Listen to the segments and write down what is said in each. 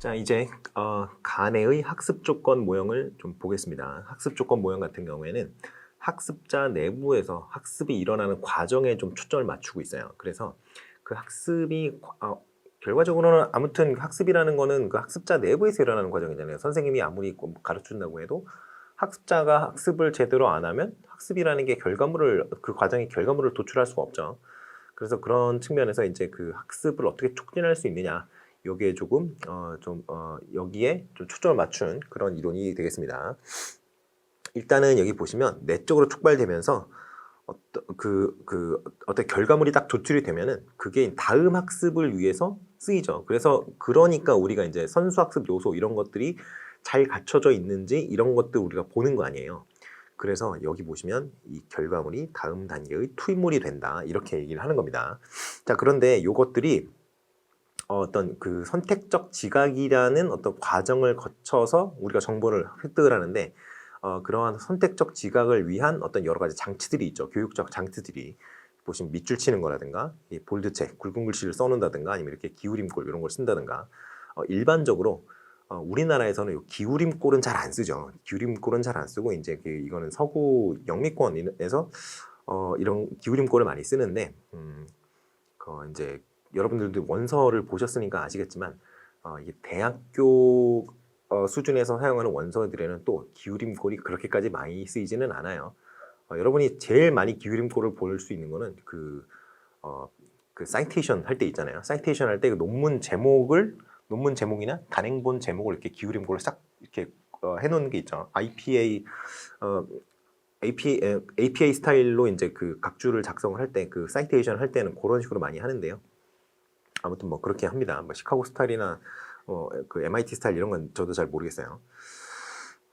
자, 이제 간의 학습 조건 모형을 좀 보겠습니다. 학습 조건 모형 같은 경우에는 학습자 내부에서 학습이 일어나는 과정에 좀 초점을 맞추고 있어요. 그래서 그 학습이 결과적으로는 아무튼 학습이라는 거는 그 학습자 내부에서 일어나는 과정이잖아요. 선생님이 아무리 가르친다고 해도 학습자가 학습을 제대로 안 하면 학습이라는 게 그 과정의 결과물을 도출할 수가 없죠. 그래서 그런 측면에서 이제 그 학습을 어떻게 촉진할 수 있느냐, 여기에 조금 여기에 좀 초점을 맞춘 그런 이론이 되겠습니다. 일단은 여기 보시면 내적으로 촉발되면서 어떤 결과물이 딱 도출이 되면은 그게 다음 학습을 위해서 쓰이죠. 그래서 그러니까 우리가 이제 선수학습 요소 이런 것들이 잘 갖춰져 있는지 이런 것들 우리가 보는 거 아니에요. 그래서 여기 보시면 이 결과물이 다음 단계의 투입물이 된다, 이렇게 얘기를 하는 겁니다. 자, 그런데 이것들이 어떤 그 선택적 지각이라는 어떤 과정을 거쳐서 우리가 정보를 획득을 하는데, 그러한 선택적 지각을 위한 어떤 여러 가지 장치들이 있죠. 교육적 장치들이 보시면 밑줄 치는 거라든가, 이 볼드책, 굵은 글씨를 써놓는다든가, 아니면 이렇게 기울임꼴 이런 걸 쓴다든가. 일반적으로 우리나라에서는 기울임꼴은 잘 안 쓰죠. 기울임꼴은 잘 안 쓰고 이제 이거는 서구 영미권에서 이런 기울임꼴을 많이 쓰는데, 이제 여러분들도 원서를 보셨으니까 아시겠지만 이게 대학교 수준에서 사용하는 원서들에는 또 기울임꼴이 그렇게까지 많이 쓰이지는 않아요. 여러분이 제일 많이 기울임꼴을 볼 수 있는 거는 그 사이테이션 할 때 있잖아요. 사이테이션 할 때 그 논문 제목이나 단행본 제목을 이렇게 기울임꼴을 싹 이렇게 해놓는 게 있죠. APA 스타일로 이제 그 각주를 작성을 할 때, 그 사이테이션 할 때는 그런 식으로 많이 하는데요. 아무튼 뭐 그렇게 합니다. 뭐 시카고 스타일이나 그 MIT 스타일 이런 건 저도 잘 모르겠어요.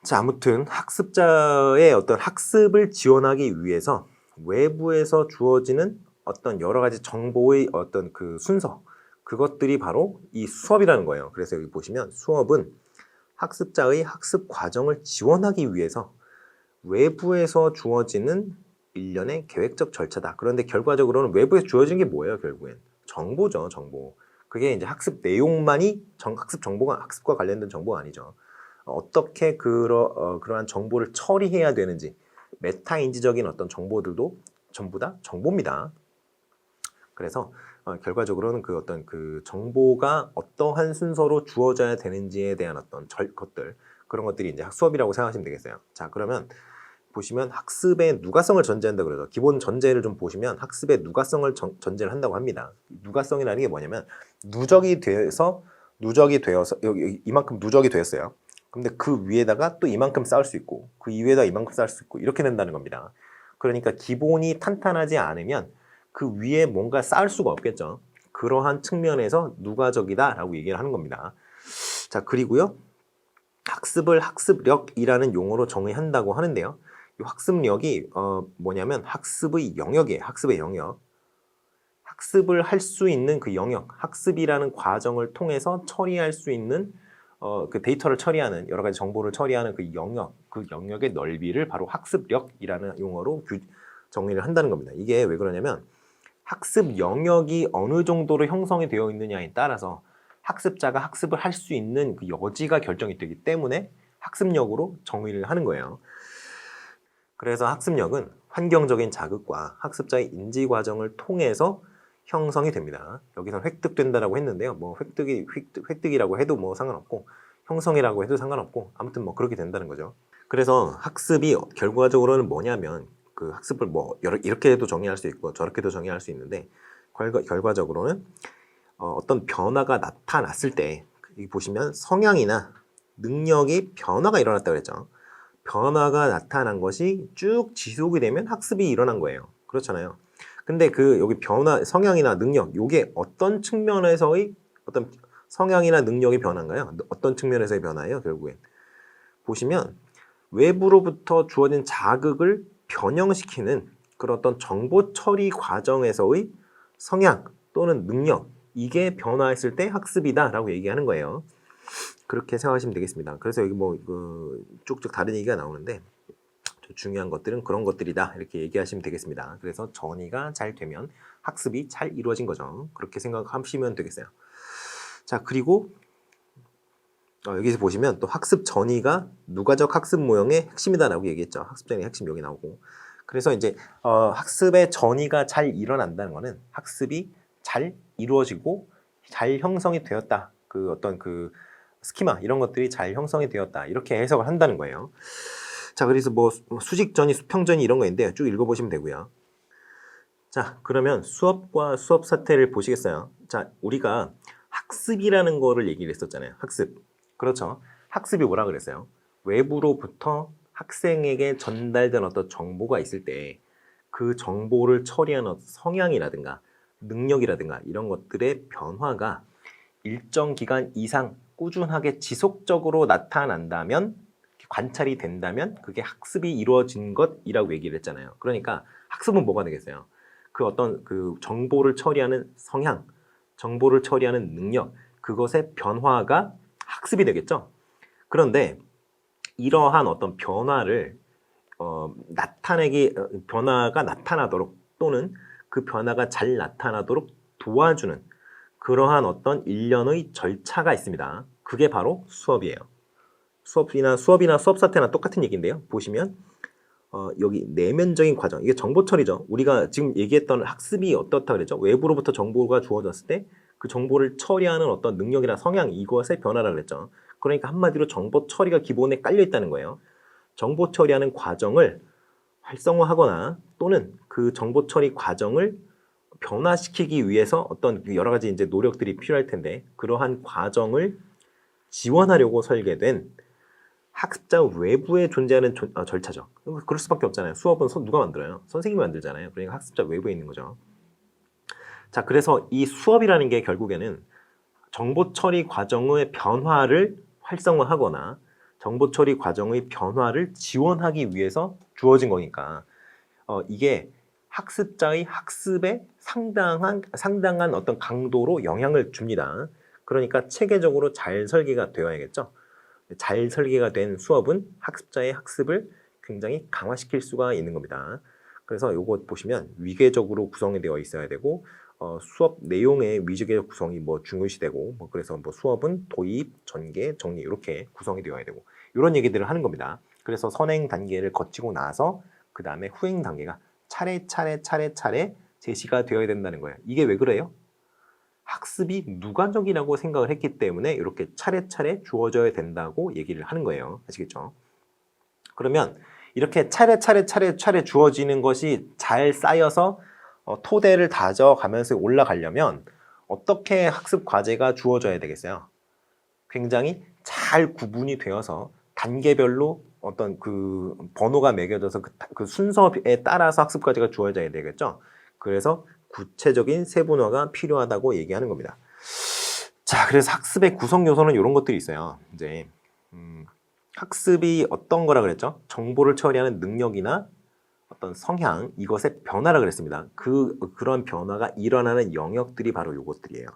자, 아무튼 학습자의 어떤 학습을 지원하기 위해서 외부에서 주어지는 어떤 여러 가지 정보의 어떤 그 순서, 그것들이 바로 이 수업이라는 거예요. 그래서 여기 보시면 수업은 학습자의 학습 과정을 지원하기 위해서 외부에서 주어지는 일련의 계획적 절차다. 그런데 결과적으로는 외부에서 주어진 게 뭐예요, 결국엔? 정보죠, 정보. 그게 이제 학습 내용만이 학습 정보가, 학습과 관련된 정보가 아니죠. 어떻게 그러한 정보를 처리해야 되는지, 메타인지적인 어떤 정보들도 전부 다 정보입니다. 그래서 결과적으로는 그 어떤 그 정보가 어떠한 순서로 주어져야 되는지에 대한 어떤 것들, 그런 것들이 이제 수업이라고 생각하시면 되겠어요. 자, 그러면 보시면 학습의 누가성을 전제한다 그러죠. 기본 전제를 좀 보시면 학습의 누가성을 전제를 한다고 합니다. 누가성이라는 게 뭐냐면 누적이 되어서 여기 이만큼 누적이 되었어요. 근데 그 위에다가 또 이만큼 쌓을 수 있고 그 위에다 이만큼 쌓을 수 있고 이렇게 된다는 겁니다. 그러니까 기본이 탄탄하지 않으면 그 위에 뭔가 쌓을 수가 없겠죠. 그러한 측면에서 누가적이다라고 얘기를 하는 겁니다. 자, 그리고요, 학습을 학습력이라는 용어로 정의한다고 하는데요. 이 학습력이 뭐냐면 학습의 영역이에요. 학습의 영역. 학습을 할 수 있는 그 영역, 학습이라는 과정을 통해서 처리할 수 있는 그 데이터를 처리하는, 여러 가지 정보를 처리하는 그 영역의 넓이를 바로 학습력이라는 용어로 정의를 한다는 겁니다. 이게 왜 그러냐면 학습 영역이 어느 정도로 형성이 되어 있느냐에 따라서 학습자가 학습을 할 수 있는 그 여지가 결정이 되기 때문에 학습력으로 정의를 하는 거예요. 그래서 학습력은 환경적인 자극과 학습자의 인지 과정을 통해서 형성이 됩니다. 여기서 획득된다라고 했는데요. 뭐 획득이라고 해도 뭐 상관없고 형성이라고 해도 상관없고 아무튼 뭐 그렇게 된다는 거죠. 그래서 학습이 결과적으로는 뭐냐면 그 학습을 뭐 이렇게도 정의할 수 있고 저렇게도 정의할 수 있는데 결과적으로는 어떤 변화가 나타났을 때 여기 보시면 성향이나 능력이 변화가 일어났다고 그랬죠. 변화가 나타난 것이 쭉 지속이 되면 학습이 일어난 거예요. 그렇잖아요. 근데 그 여기 성향이나 능력, 요게 어떤 측면에서의 어떤 성향이나 능력의 변화인가요? 어떤 측면에서의 변화예요, 결국엔? 보시면 외부로부터 주어진 자극을 변형시키는 그런 어떤 정보 처리 과정에서의 성향 또는 능력, 이게 변화했을 때 학습이다라고 얘기하는 거예요. 그렇게 생각하시면 되겠습니다. 그래서 여기 뭐 쭉쭉 다른 얘기가 나오는데 중요한 것들은 그런 것들이다, 이렇게 얘기하시면 되겠습니다. 그래서 정의가 잘 되면 학습이 잘 이루어진 거죠. 그렇게 생각하시면 되겠어요. 자, 그리고 여기서 보시면 또 학습 전이가 누가적 학습 모형의 핵심이다라고 얘기했죠. 학습 전이 핵심 여기 나오고. 그래서 이제 학습의 전이가 잘 일어난다는 거는 학습이 잘 이루어지고 잘 형성이 되었다. 그 어떤 그 스키마 이런 것들이 잘 형성이 되었다. 이렇게 해석을 한다는 거예요. 자, 그래서 뭐 수직 전이, 수평 전이 이런 거 있는데 쭉 읽어보시면 되고요. 자, 그러면 수업과 수업 사태를 보시겠어요? 자, 우리가 학습이라는 거를 얘기를 했었잖아요. 학습. 그렇죠. 학습이 뭐라 그랬어요? 외부로부터 학생에게 전달된 어떤 정보가 있을 때 그 정보를 처리하는 성향이라든가 능력이라든가 이런 것들의 변화가 일정 기간 이상 꾸준하게 지속적으로 나타난다면, 관찰이 된다면 그게 학습이 이루어진 것이라고 얘기를 했잖아요. 그러니까 학습은 뭐가 되겠어요? 그 어떤 그 정보를 처리하는 성향, 정보를 처리하는 능력, 그것의 변화가 학습이 되겠죠. 그런데 이러한 어떤 변화를 변화가 나타나도록 또는 그 변화가 잘 나타나도록 도와주는 그러한 어떤 일련의 절차가 있습니다. 그게 바로 수업이에요. 수업이나 수업 사태나 똑같은 얘기인데요. 보시면 여기 내면적인 과정, 이게 정보 처리죠. 우리가 지금 얘기했던 학습이 어떻다 그랬죠? 외부로부터 정보가 주어졌을 때 그 정보를 처리하는 어떤 능력이나 성향, 이것의 변화라 그랬죠. 그러니까 한마디로 정보 처리가 기본에 깔려 있다는 거예요. 정보 처리하는 과정을 활성화하거나 또는 그 정보 처리 과정을 변화시키기 위해서 어떤 여러 가지 이제 노력들이 필요할 텐데 그러한 과정을 지원하려고 설계된 학습자 외부에 존재하는 절차죠. 그럴 수밖에 없잖아요. 수업은 누가 만들어요? 선생님이 만들잖아요. 그러니까 학습자 외부에 있는 거죠. 자, 그래서 이 수업이라는 게 결국에는 정보 처리 과정의 변화를 활성화하거나 정보 처리 과정의 변화를 지원하기 위해서 주어진 거니까 이게 학습자의 학습에 상당한 어떤 강도로 영향을 줍니다. 그러니까 체계적으로 잘 설계가 되어야겠죠. 잘 설계가 된 수업은 학습자의 학습을 굉장히 강화시킬 수가 있는 겁니다. 그래서 이거 보시면 위계적으로 구성이 되어 있어야 되고 수업 내용의 위계적 구성이 뭐 중요시되고 그래서 뭐 수업은 도입, 전개, 정리 이렇게 구성이 되어야 되고 이런 얘기들을 하는 겁니다. 그래서 선행 단계를 거치고 나서 그 다음에 후행 단계가 차례차례 제시가 되어야 된다는 거예요. 이게 왜 그래요? 학습이 누가적이라고 생각을 했기 때문에 이렇게 차례차례 주어져야 된다고 얘기를 하는 거예요. 아시겠죠? 그러면 이렇게 차례차례 주어지는 것이 잘 쌓여서 토대를 다져가면서 올라가려면 어떻게 학습 과제가 주어져야 되겠어요? 굉장히 잘 구분이 되어서 단계별로 어떤 그 번호가 매겨져서 그 순서에 따라서 학습 과제가 주어져야 되겠죠. 그래서 구체적인 세분화가 필요하다고 얘기하는 겁니다. 자, 그래서 학습의 구성 요소는 이런 것들이 있어요. 이제 학습이 어떤 거라 그랬죠? 정보를 처리하는 능력이나 어떤 성향, 이것의 변화라 그랬습니다. 그런 변화가 일어나는 영역들이 바로 이것들이에요.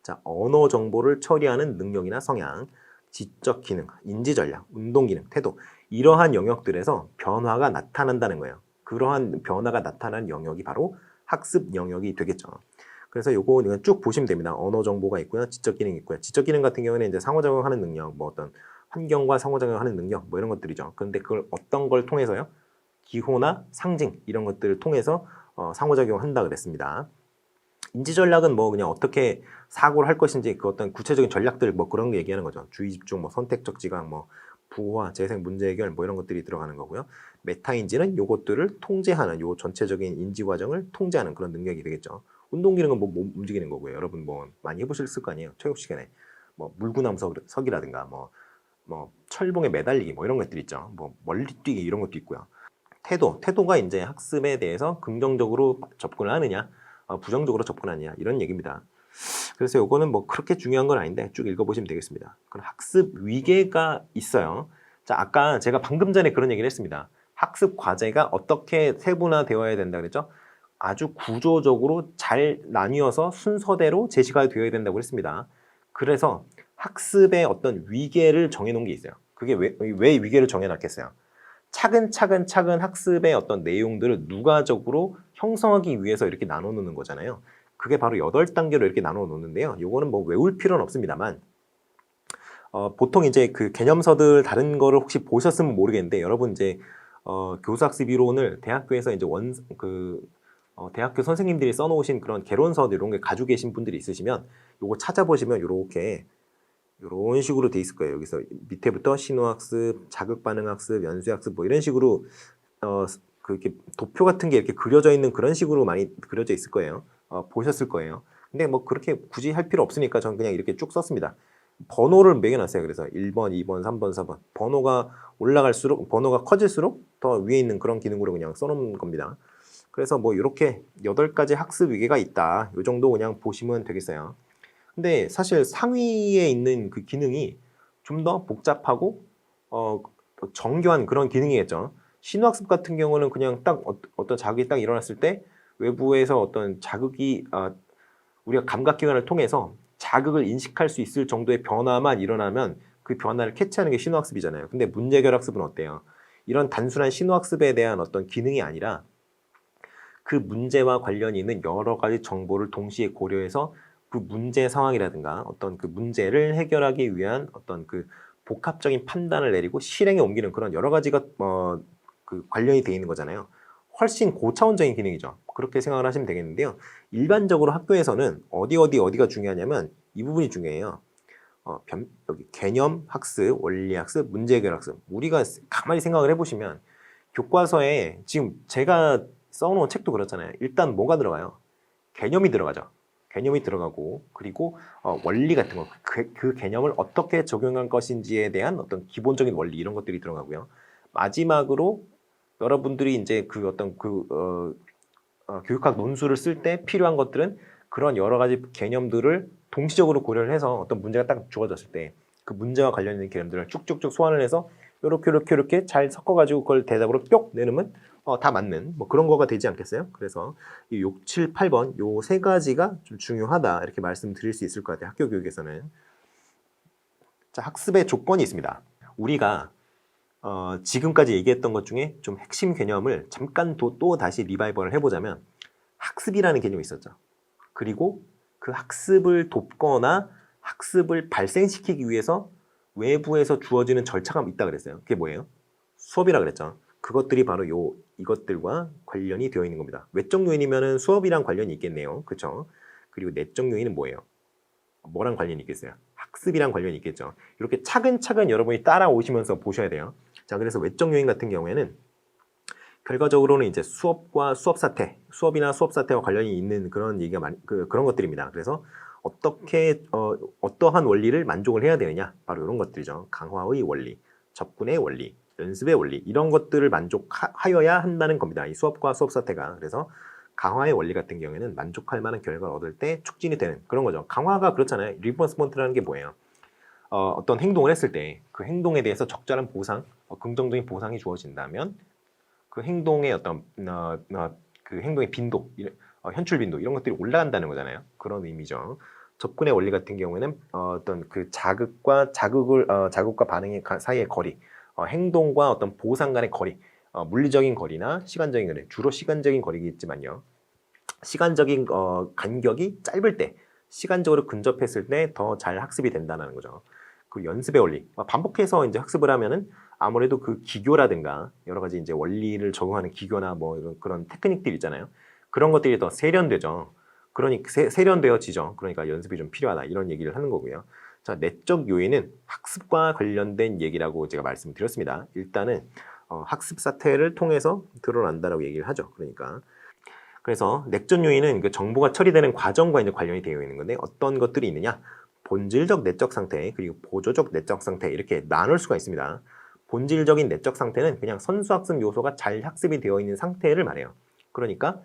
자, 언어 정보를 처리하는 능력이나 성향, 지적 기능, 인지 전략, 운동 기능, 태도 이러한 영역들에서 변화가 나타난다는 거예요. 그러한 변화가 나타나는 영역이 바로 학습 영역이 되겠죠. 그래서 요거 쭉 보시면 됩니다. 언어 정보가 있고요, 지적 기능이 있고요. 지적 기능 같은 경우는 이제 상호작용하는 능력, 뭐 어떤 환경과 상호작용하는 능력, 뭐 이런 것들이죠. 그런데 그걸 어떤 걸 통해서요? 기호나 상징 이런 것들을 통해서 상호작용한다 그랬습니다. 인지 전략은 뭐 그냥 어떻게 사고를 할 것인지 그 어떤 구체적인 전략들 뭐 그런 거 얘기하는 거죠. 주의 집중, 뭐 선택적 지각, 뭐 부호화, 재생 문제 해결 뭐 이런 것들이 들어가는 거고요. 메타인지는 요것들을 통제하는 요 전체적인 인지 과정을 통제하는 그런 능력이 되겠죠. 운동 기능은 뭐 몸 움직이는 거고요. 여러분 뭐 많이 해보실 거 아니에요. 체육 시간에 뭐 물구나무석이라든가 뭐 철봉에 매달리기 뭐 이런 것들 있죠. 뭐 멀리 뛰기 이런 것도 있고요. 태도가 이제 학습에 대해서 긍정적으로 접근을 하느냐, 부정적으로 접근하느냐 이런 얘기입니다. 그래서 요거는 뭐 그렇게 중요한 건 아닌데 쭉 읽어보시면 되겠습니다. 그럼 학습 위계가 있어요. 자, 아까 제가 방금 전에 그런 얘기를 했습니다. 학습 과제가 어떻게 세분화되어야 된다 그랬죠? 아주 구조적으로 잘 나뉘어서 순서대로 제시가 되어야 된다고 했습니다. 그래서 학습의 어떤 위계를 정해놓은 게 있어요. 그게 왜 위계를 정해놨겠어요? 차근차근 학습의 어떤 내용들을 누가적으로 형성하기 위해서 이렇게 나눠 놓는 거잖아요. 그게 바로 8단계로 이렇게 나눠 놓는데요. 요거는 뭐 외울 필요는 없습니다만 보통 이제 그 개념서들 다른 거를 혹시 보셨으면 모르겠는데 여러분 이제 교수학습 이론을 대학교에서 이제 대학교 선생님들이 써놓으신 그런 개론서들 이런 게 가지고 계신 분들이 있으시면 요거 찾아보시면 요렇게 이런 식으로 돼 있을 거예요. 여기서 밑에부터 신호학습, 자극반응학습, 연수학습 뭐 이런 식으로 이렇게 도표 같은 게 이렇게 그려져 있는 그런 식으로 많이 그려져 있을 거예요. 보셨을 거예요. 근데 뭐 그렇게 굳이 할 필요 없으니까 저는 그냥 이렇게 쭉 썼습니다. 번호를 매겨놨어요. 그래서 1번, 2번, 3번, 4번 번호가 올라갈수록 번호가 커질수록 더 위에 있는 그런 기능으로 그냥 써놓은 겁니다. 그래서 뭐 이렇게 8가지 학습 위계가 있다. 이 정도 그냥 보시면 되겠어요. 근데 사실 상위에 있는 그 기능이 좀 더 복잡하고 정교한 그런 기능이겠죠. 신호학습 같은 경우는 그냥 딱 어떤 자극이 딱 일어났을 때 외부에서 어떤 자극이 우리가 감각기관을 통해서 자극을 인식할 수 있을 정도의 변화만 일어나면 그 변화를 캐치하는 게 신호학습이잖아요. 근데 문제결학습은 어때요? 이런 단순한 신호학습에 대한 어떤 기능이 아니라 그 문제와 관련이 있는 여러 가지 정보를 동시에 고려해서 그 문제 상황이라든가 어떤 그 문제를 해결하기 위한 어떤 그 복합적인 판단을 내리고 실행에 옮기는 그런 여러 가지가 그 관련이 돼 있는 거잖아요. 훨씬 고차원적인 기능이죠. 그렇게 생각을 하시면 되겠는데요. 일반적으로 학교에서는 어디가 중요하냐면 이 부분이 중요해요. 여기 개념 학습, 원리 학습, 문제 해결 학습. 우리가 가만히 생각을 해보시면 교과서에 지금 제가 써놓은 책도 그렇잖아요. 일단 뭐가 들어가요? 개념이 들어가죠. 개념이 들어가고 그리고 원리 같은 거, 그 개념을 어떻게 적용할 것인지에 대한 어떤 기본적인 원리 이런 것들이 들어가고요. 마지막으로 여러분들이 이제 그 어떤 교육학 논술을 쓸 때 필요한 것들은 그런 여러 가지 개념들을 동시적으로 고려를 해서 어떤 문제가 딱 주어졌을 때 그 문제와 관련 있는 개념들을 쭉쭉쭉 소환을 해서 요렇게 잘 섞어가지고 그걸 대답으로 뿅 내놓으면 다 맞는 뭐 그런 거가 되지 않겠어요? 그래서 이 6, 7, 8번 요 세 가지가 좀 중요하다 이렇게 말씀드릴 수 있을 것 같아요. 학교 교육에서는. 자, 학습의 조건이 있습니다. 우리가 지금까지 얘기했던 것 중에 좀 핵심 개념을 잠깐 또 다시 리바이벌을 해보자면 학습이라는 개념이 있었죠. 그리고 그 학습을 돕거나 학습을 발생시키기 위해서 외부에서 주어지는 절차가 있다 그랬어요. 그게 뭐예요? 수업이라 그랬죠. 그것들이 바로 이것들과 관련이 되어 있는 겁니다. 외적 요인이면은 수업이랑 관련이 있겠네요. 그렇죠? 그리고 내적 요인은 뭐예요? 뭐랑 관련이 있겠어요? 학습이랑 관련이 있겠죠. 이렇게 차근차근 여러분이 따라오시면서 보셔야 돼요. 자, 그래서 외적 요인 같은 경우에는 결과적으로는 이제 수업과 수업 사태, 수업이나 수업 사태와 관련이 있는 그런 얘기가 그런 것들입니다. 그래서 어떠한 원리를 만족을 해야 되느냐, 바로 이런 것들이죠. 강화의 원리, 접근의 원리, 연습의 원리 이런 것들을 만족하여야 한다는 겁니다. 이 수업과 수업 사태가. 그래서 강화의 원리 같은 경우에는 만족할 만한 결과를 얻을 때 촉진이 되는 그런 거죠. 강화가 그렇잖아요. 리버스먼트라는 게 뭐예요? 어떤 행동을 했을 때 그 행동에 대해서 적절한 보상, 긍정적인 보상이 주어진다면 그 행동의 어떤 그 행동의 빈도, 현출 빈도 이런 것들이 올라간다는 거잖아요. 그런 의미죠. 접근의 원리 같은 경우에는 어떤 그 자극과 반응의 사이의 거리, 행동과 어떤 보상 간의 거리, 물리적인 거리나 시간적인 거리, 주로 시간적인 거리겠지만요. 시간적인 간격이 짧을 때, 시간적으로 근접했을 때 더 잘 학습이 된다는 거죠. 그 연습의 원리, 반복해서 이제 학습을 하면은 아무래도 그 기교라든가 여러 가지 이제 원리를 적용하는 기교나 뭐 이런 그런 테크닉들 있잖아요. 그런 것들이 더 세련되죠. 그러니까 세련되어지죠. 그러니까 연습이 좀 필요하다 이런 얘기를 하는 거고요. 자, 내적 요인은 학습과 관련된 얘기라고 제가 말씀드렸습니다. 일단은 학습 사태를 통해서 드러난다라고 얘기를 하죠. 그러니까 그래서 내적 요인은 그 정보가 처리되는 과정과 이제 관련이 되어 있는 건데 어떤 것들이 있느냐? 본질적 내적 상태 그리고 보조적 내적 상태 이렇게 나눌 수가 있습니다. 본질적인 내적 상태는 그냥 선수학습 요소가 잘 학습이 되어 있는 상태를 말해요. 그러니까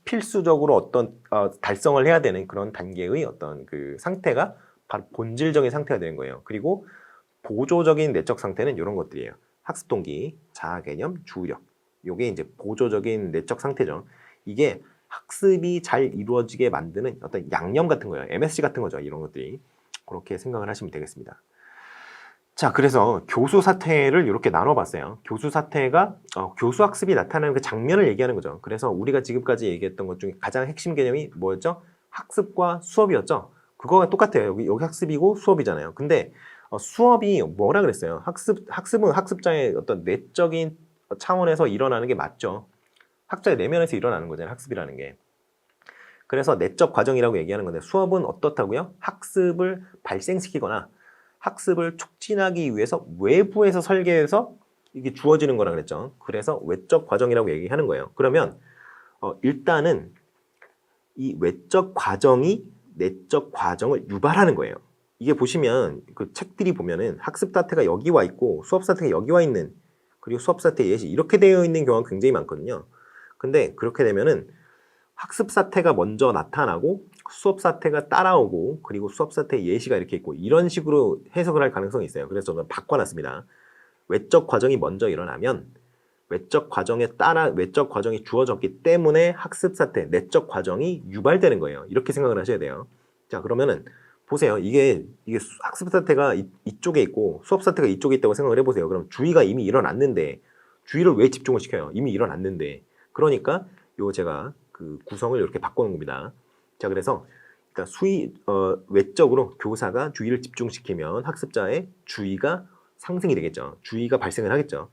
필수적으로 어떤 달성을 해야 되는 그런 단계의 어떤 그 상태가 바로 본질적인 상태가 되는 거예요. 그리고 보조적인 내적 상태는 이런 것들이에요. 학습 동기, 자아 개념, 주의력. 이게 이제 보조적인 내적 상태죠. 이게 학습이 잘 이루어지게 만드는 어떤 양념 같은 거예요. MSG 같은 거죠. 이런 것들이. 그렇게 생각을 하시면 되겠습니다. 자, 그래서 교수 사태를 이렇게 나눠봤어요. 교수 사태가 교수 학습이 나타나는 그 장면을 얘기하는 거죠. 그래서 우리가 지금까지 얘기했던 것 중에 가장 핵심 개념이 뭐였죠? 학습과 수업이었죠. 그거가 똑같아요. 여기 학습이고 수업이잖아요. 근데 수업이 뭐라 그랬어요? 학습은 학습자의 어떤 내적인 차원에서 일어나는 게 맞죠. 학자의 내면에서 일어나는 거잖아요. 학습이라는 게. 그래서 내적 과정이라고 얘기하는 건데 수업은 어떻다고요? 학습을 발생시키거나 학습을 촉진하기 위해서 외부에서 설계해서 이게 주어지는 거라 그랬죠. 그래서 외적 과정이라고 얘기하는 거예요. 그러면 일단은 이 외적 과정이 내적 과정을 유발하는 거예요. 이게 보시면 그 책들이 보면은 학습 사태가 여기 와 있고 수업 사태가 여기 와 있는 그리고 수업 사태 예시 이렇게 되어 있는 경우가 굉장히 많거든요. 근데 그렇게 되면은 학습 사태가 먼저 나타나고 수업 사태가 따라오고 그리고 수업 사태 예시가 이렇게 있고 이런 식으로 해석을 할 가능성이 있어요. 그래서 저는 바꿔놨습니다. 외적 과정이 먼저 일어나면 외적 과정이 주어졌기 때문에 학습 사태, 내적 과정이 유발되는 거예요. 이렇게 생각을 하셔야 돼요. 자, 그러면은 보세요. 이게 학습 사태가 이쪽에 있고 수업 사태가 이쪽에 있다고 생각을 해보세요. 그럼 주의가 이미 일어났는데 주의를 왜 집중을 시켜요? 이미 일어났는데. 그러니까 제가 그 구성을 이렇게 바꿔놓은 겁니다. 자, 그래서 일단 외적으로 교사가 주의를 집중시키면 학습자의 주의가 상승이 되겠죠. 주의가 발생을 하겠죠.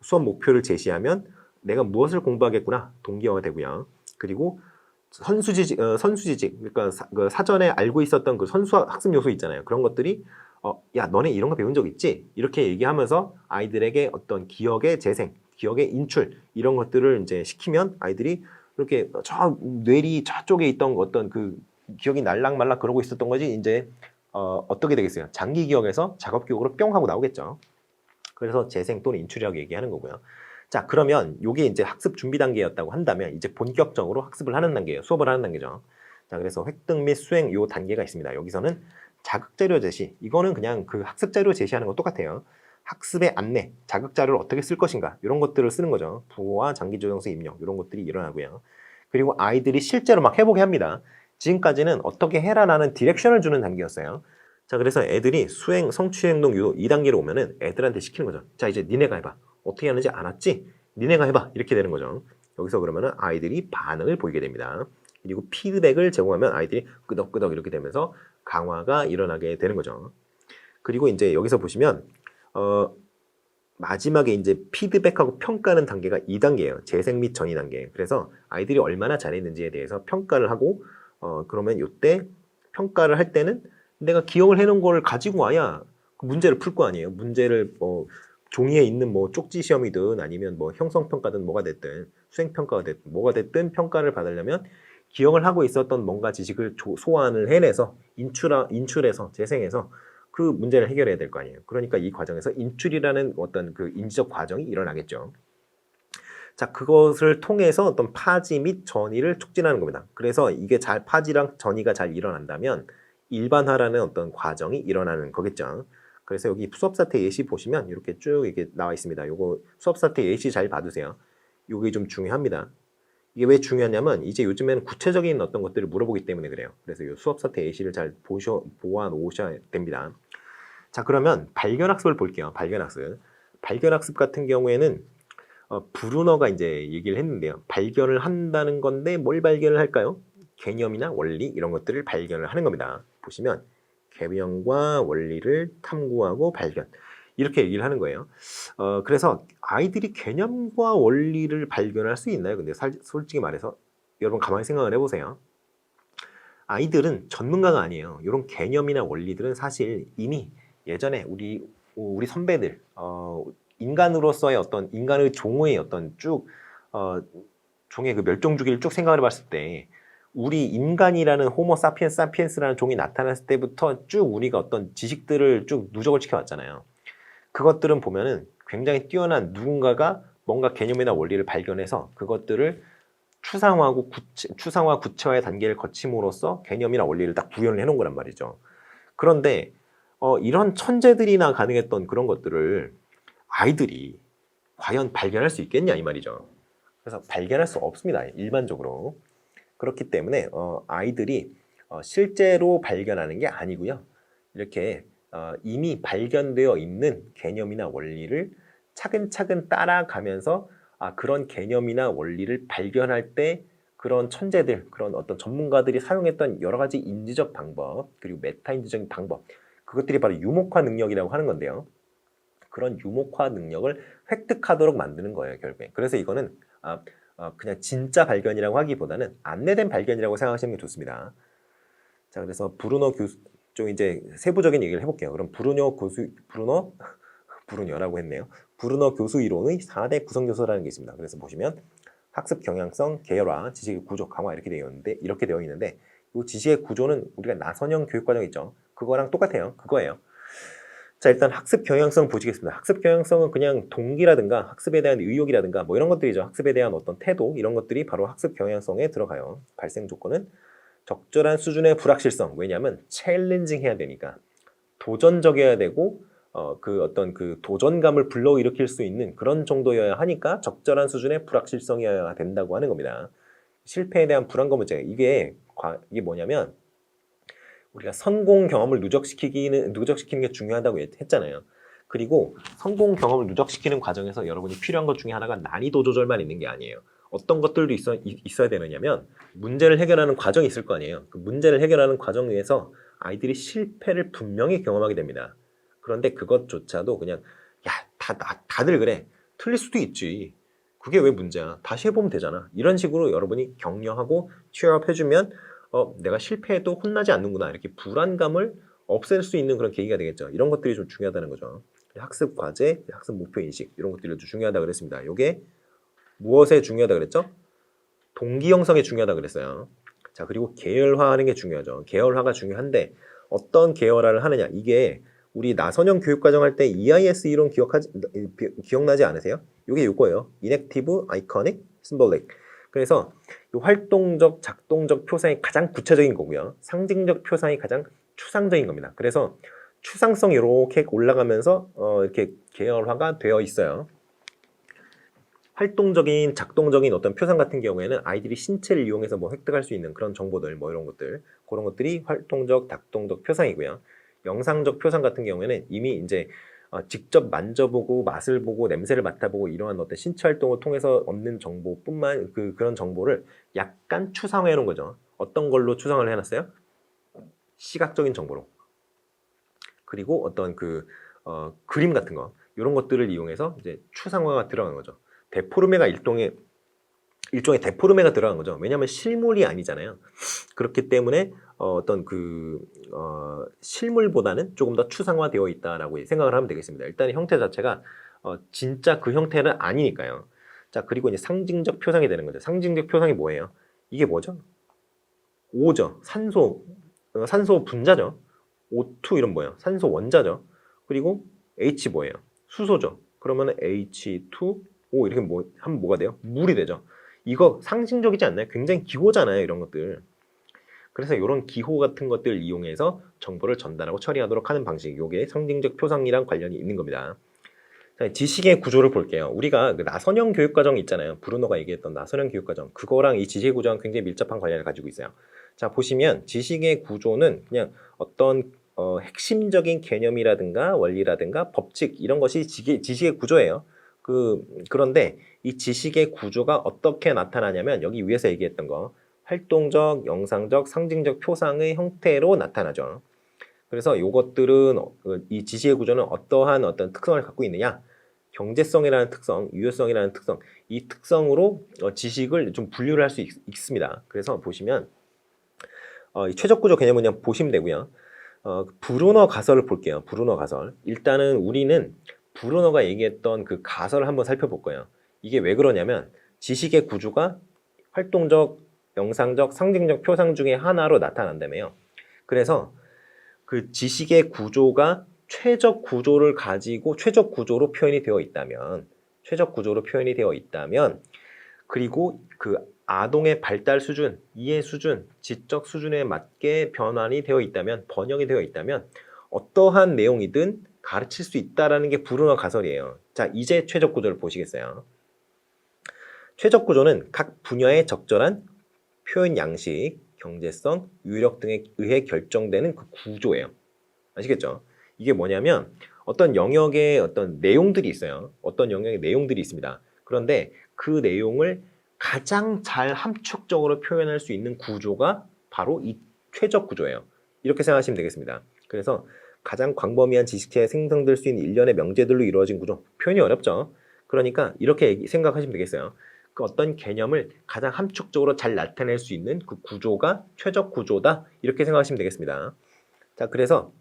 수업 목표를 제시하면 내가 무엇을 공부하겠구나 동기화가 되고요. 그리고 선수지식, 그러니까 사전에 알고 있었던 그 선수 학습 요소 있잖아요. 그런 것들이 야 너네 이런 거 배운 적 있지? 이렇게 얘기하면서 아이들에게 어떤 기억의 재생, 기억의 인출 이런 것들을 이제 시키면 아이들이 이렇게 저 뇌리 저쪽에 있던 어떤 그 기억이 날락말락 그러고 있었던 거지 이제 어떻게 되겠어요? 장기 기억에서 작업 기억으로 뿅 하고 나오겠죠. 그래서 재생 또는 인출이라고 얘기하는 거고요. 자, 그러면 이게 이제 학습 준비 단계였다고 한다면 이제 본격적으로 학습을 하는 단계예요. 수업을 하는 단계죠. 자, 그래서 획득 및 수행 요 단계가 있습니다. 여기서는 자극 자료 제시. 이거는 그냥 그 학습 자료 제시하는 거 똑같아요. 학습의 안내, 자극 자료를 어떻게 쓸 것인가 이런 것들을 쓰는 거죠. 부호와 장기 조정수 입력 이런 것들이 일어나고요. 그리고 아이들이 실제로 막 해보게 합니다. 지금까지는 어떻게 해라라는 디렉션을 주는 단계였어요. 자, 그래서 애들이 성취 행동 유도 2단계로 오면은 애들한테 시키는 거죠. 자, 이제 니네가 해봐. 어떻게 하는지 알았지? 니네가 해봐. 이렇게 되는 거죠. 여기서 그러면은 아이들이 반응을 보이게 됩니다. 그리고 피드백을 제공하면 아이들이 끄덕끄덕 이렇게 되면서 강화가 일어나게 되는 거죠. 그리고 이제 여기서 보시면 마지막에 이제 피드백하고 평가하는 단계가 2단계예요. 재생 및 전이 단계. 그래서 아이들이 얼마나 잘했는지에 대해서 평가를 하고 그러면 이때 평가를 할 때는 내가 기억을 해놓은 거를 가지고 와야 그 문제를 풀 거 아니에요. 문제를 종이에 있는 뭐 쪽지 시험이든 아니면 뭐 형성평가든 뭐가 됐든 수행평가가 됐든 뭐가 됐든 평가를 받으려면 기억을 하고 있었던 뭔가 지식을 소환을 해내서 인출해서 재생해서 그 문제를 해결해야 될 거 아니에요. 그러니까 이 과정에서 인출이라는 어떤 그 인지적 과정이 일어나겠죠. 자, 그것을 통해서 어떤 파지 및 전이를 촉진하는 겁니다. 그래서 이게 파지랑 전이가 잘 일어난다면 일반화라는 어떤 과정이 일어나는 거겠죠. 그래서 여기 수업사태 예시 보시면 이렇게 쭉 이렇게 나와 있습니다. 요거 수업사태 예시 잘 봐두세요. 요게 좀 중요합니다. 이게 왜 중요하냐면 이제 요즘에는 구체적인 어떤 것들을 물어보기 때문에 그래요. 그래서 이 수업사태 예시를 잘 보아 놓으셔야 됩니다. 자, 그러면 발견학습을 볼게요. 발견학습 같은 경우에는 브루너가 이제 얘기를 했는데요. 발견을 한다는 건데 뭘 발견을 할까요? 개념이나 원리 이런 것들을 발견을 하는 겁니다. 보시면 개념과 원리를 탐구하고 발견 이렇게 얘기를 하는 거예요. 그래서 아이들이 개념과 원리를 발견할 수 있나요? 근데 솔직히 말해서 여러분 가만히 생각을 해보세요. 아이들은 전문가가 아니에요. 이런 개념이나 원리들은 사실 이미 예전에 우리 선배들 인간으로서의 어떤 인간의 종의 어떤 쭉 종의 그 멸종 주기를 쭉 생각을 해봤을 때 우리 인간이라는 호모 사피엔스라는 종이 나타났을 때부터 쭉 우리가 어떤 지식들을 쭉 누적을 시켜왔잖아요. 그것들은 보면은 굉장히 뛰어난 누군가가 뭔가 개념이나 원리를 발견해서 그것들을 추상화 구체화의 단계를 거침으로써 개념이나 원리를 딱 구현을 해놓은 거란 말이죠. 그런데 이런 천재들이나 가능했던 그런 것들을 아이들이 과연 발견할 수 있겠냐 이 말이죠. 그래서 발견할 수 없습니다. 일반적으로. 그렇기 때문에 아이들이 실제로 발견하는 게 아니고요. 이렇게 이미 발견되어 있는 개념이나 원리를 차근차근 따라가면서 그런 개념이나 원리를 발견할 때 그런 천재들, 그런 어떤 전문가들이 사용했던 여러 가지 인지적 방법, 그리고 메타 인지적인 방법 그것들이 바로 유목화 능력이라고 하는 건데요. 그런 유목화 능력을 획득하도록 만드는 거예요, 결국에. 그래서 이거는 그냥 진짜 발견이라고 하기보다는 안내된 발견이라고 생각하시는 게 좋습니다. 자, 그래서 브루노 교수 좀 이제 세부적인 얘기를 해볼게요. 그럼 브루뇨라고 했네요. 브루노 교수 이론의 4대 구성 요소라는 게 있습니다. 그래서 보시면 학습 경향성, 계열화, 지식의 구조, 강화 이렇게 되어 있는데 이 지식의 구조는 우리가 나선형 교육 과정 있죠. 그거랑 똑같아요. 그거예요. 자, 일단 학습 경향성 보시겠습니다. 학습 경향성은 그냥 동기라든가 학습에 대한 의욕이라든가 뭐 이런 것들이죠. 학습에 대한 어떤 태도 이런 것들이 바로 학습 경향성에 들어가요. 발생 조건은 적절한 수준의 불확실성. 왜냐하면 챌린징 해야 되니까 도전적이어야 되고 그 어떤 그 도전감을 불러일으킬 수 있는 그런 정도여야 하니까 적절한 수준의 불확실성이어야 된다고 하는 겁니다. 실패에 대한 불안감 문제. 이게 뭐냐면 우리가 성공 경험을 누적시키는 게 중요하다고 했잖아요. 그리고 성공 경험을 누적시키는 과정에서 여러분이 필요한 것 중에 하나가 난이도 조절만 있는 게 아니에요. 어떤 것들도 있어야 되느냐면 문제를 해결하는 과정이 있을 거 아니에요. 그 문제를 해결하는 과정 위에서 아이들이 실패를 분명히 경험하게 됩니다. 그런데 그것조차도 그냥 다들 그래. 틀릴 수도 있지. 그게 왜 문제야. 다시 해보면 되잖아. 이런 식으로 여러분이 격려하고 취업해주면 내가 실패해도 혼나지 않는구나. 이렇게 불안감을 없앨 수 있는 그런 계기가 되겠죠. 이런 것들이 좀 중요하다는 거죠. 학습 과제, 학습 목표 인식 이런 것들이 좀 중요하다 그랬습니다. 이게 무엇에 중요하다 그랬죠? 동기 형성에 중요하다 그랬어요. 자, 그리고 계열화하는 게 중요하죠. 계열화가 중요한데 어떤 계열화를 하느냐. 이게 우리 나선형 교육과정 할 때 EIS 이론 기억나지 않으세요? 이게 이거예요. Inactive, Iconic, Symbolic. 그래서 이 활동적, 작동적 표상이 가장 구체적인 거고요. 상징적 표상이 가장 추상적인 겁니다. 그래서 추상성이 이렇게 올라가면서 이렇게 계열화가 되어 있어요. 활동적인, 작동적인 어떤 표상 같은 경우에는 아이들이 신체를 이용해서 뭐 획득할 수 있는 그런 정보들, 뭐 이런 것들, 그런 것들이 활동적, 작동적 표상이고요. 영상적 표상 같은 경우에는 이미 이제 직접 만져보고 맛을 보고 냄새를 맡아보고 이러한 어떤 신체 활동을 통해서 얻는 정보뿐만 그런 정보를 약간 추상화해 놓은 거죠. 어떤 걸로 추상을 해놨어요? 시각적인 정보로. 그리고 어떤 그림 같은 거 이런 것들을 이용해서 이제 추상화가 들어간 거죠. 데포르메가 일종의 데포르메가 들어간 거죠. 왜냐하면 실물이 아니잖아요. 그렇기 때문에 실물보다는 조금 더 추상화되어 있다라고 생각을 하면 되겠습니다. 일단 형태 자체가 진짜 그 형태는 아니니까요. 자, 그리고 이제 상징적 표상이 되는 거죠. 상징적 표상이 뭐예요? 이게 뭐죠? O죠. 산소 분자죠. O2 이런 뭐예요? 산소 원자죠. 그리고 H 뭐예요? 수소죠. 그러면 H2O 이렇게 하면 뭐가 돼요? 물이 되죠. 이거 상징적이지 않나요? 굉장히 기호잖아요, 이런 것들. 그래서 이런 기호 같은 것들을 이용해서 정보를 전달하고 처리하도록 하는 방식, 이게 상징적 표상이랑 관련이 있는 겁니다. 자, 지식의 구조를 볼게요. 우리가 그 나선형 교육과정 있잖아요. 브루노가 얘기했던 나선형 교육과정, 그거랑 이 지식의 구조랑 굉장히 밀접한 관련을 가지고 있어요. 자, 보시면 지식의 구조는 그냥 어떤 핵심적인 개념이라든가 원리라든가 법칙 이런 것이 지식의 구조예요. 그런데 이 지식의 구조가 어떻게 나타나냐면 여기 위에서 얘기했던 거 활동적, 영상적, 상징적 표상의 형태로 나타나죠. 그래서 이것들은 이 지식의 구조는 어떠한 어떤 특성을 갖고 있느냐? 경제성이라는 특성, 유효성이라는 특성, 이 특성으로 지식을 좀 분류를 할 수 있습니다. 그래서 보시면 이 최적 구조 개념은 그냥 보시면 되고요. 브루너 가설을 볼게요. 브루너 가설. 일단은 우리는 브루너가 얘기했던 그 가설을 한번 살펴볼 거예요. 이게 왜 그러냐면 지식의 구조가 활동적, 영상적, 상징적 표상 중에 하나로 나타난다며요. 그래서 그 지식의 구조가 최적 구조를 가지고 최적 구조로 표현이 되어 있다면 그리고 그 아동의 발달 수준, 이해 수준, 지적 수준에 맞게 변환이 되어 있다면, 번역이 되어 있다면 어떠한 내용이든 가르칠 수 있다라는 게 브루너 가설이에요. 자, 이제 최적 구조를 보시겠어요? 최적 구조는 각 분야의 적절한 표현 양식, 경제성, 유력 등에 의해 결정되는 그 구조예요. 아시겠죠? 이게 뭐냐면 어떤 영역의 어떤 내용들이 있어요. 어떤 영역의 내용들이 있습니다. 그런데 그 내용을 가장 잘 함축적으로 표현할 수 있는 구조가 바로 이 최적 구조예요. 이렇게 생각하시면 되겠습니다. 그래서 가장 광범위한 지식체에 생성될 수 있는 일련의 명제들로 이루어진 구조. 표현이 어렵죠. 그러니까 이렇게 생각하시면 되겠어요. 그 어떤 개념을 가장 함축적으로 잘 나타낼 수 있는 그 구조가 최적 구조다. 이렇게 생각하시면 되겠습니다. 자, 그래서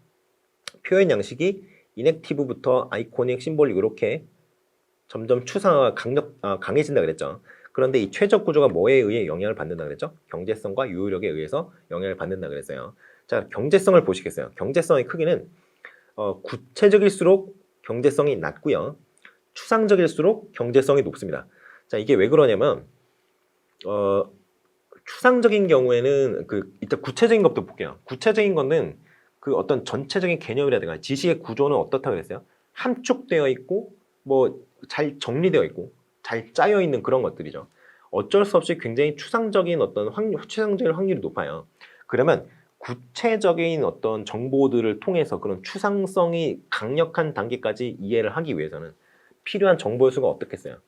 표현 양식이 이넥티브부터 아이코닉, 심볼릭 이렇게 점점 추상화가 강해진다 그랬죠. 그런데 이 최적 구조가 뭐에 의해 영향을 받는다 그랬죠? 경제성과 유효력에 의해서 영향을 받는다 그랬어요. 자, 경제성을 보시겠어요? 경제성의 크기는 구체적일수록 경제성이 낮고요. 추상적일수록 경제성이 높습니다. 자, 이게 왜 그러냐면 추상적인 경우에는 일단 구체적인 것도 볼게요. 구체적인 거는 그 어떤 전체적인 개념이라든가 지식의 구조는 어떻다 그랬어요? 함축되어 있고 뭐 잘 정리되어 있고 잘 짜여 있는 그런 것들이죠. 어쩔 수 없이 굉장히 추상적인 어떤 추상적인 확률이 높아요. 그러면 구체적인 어떤 정보들을 통해서 그런 추상성이 강력한 단계까지 이해를 하기 위해서는 필요한 정보의 수가 어떻겠어요?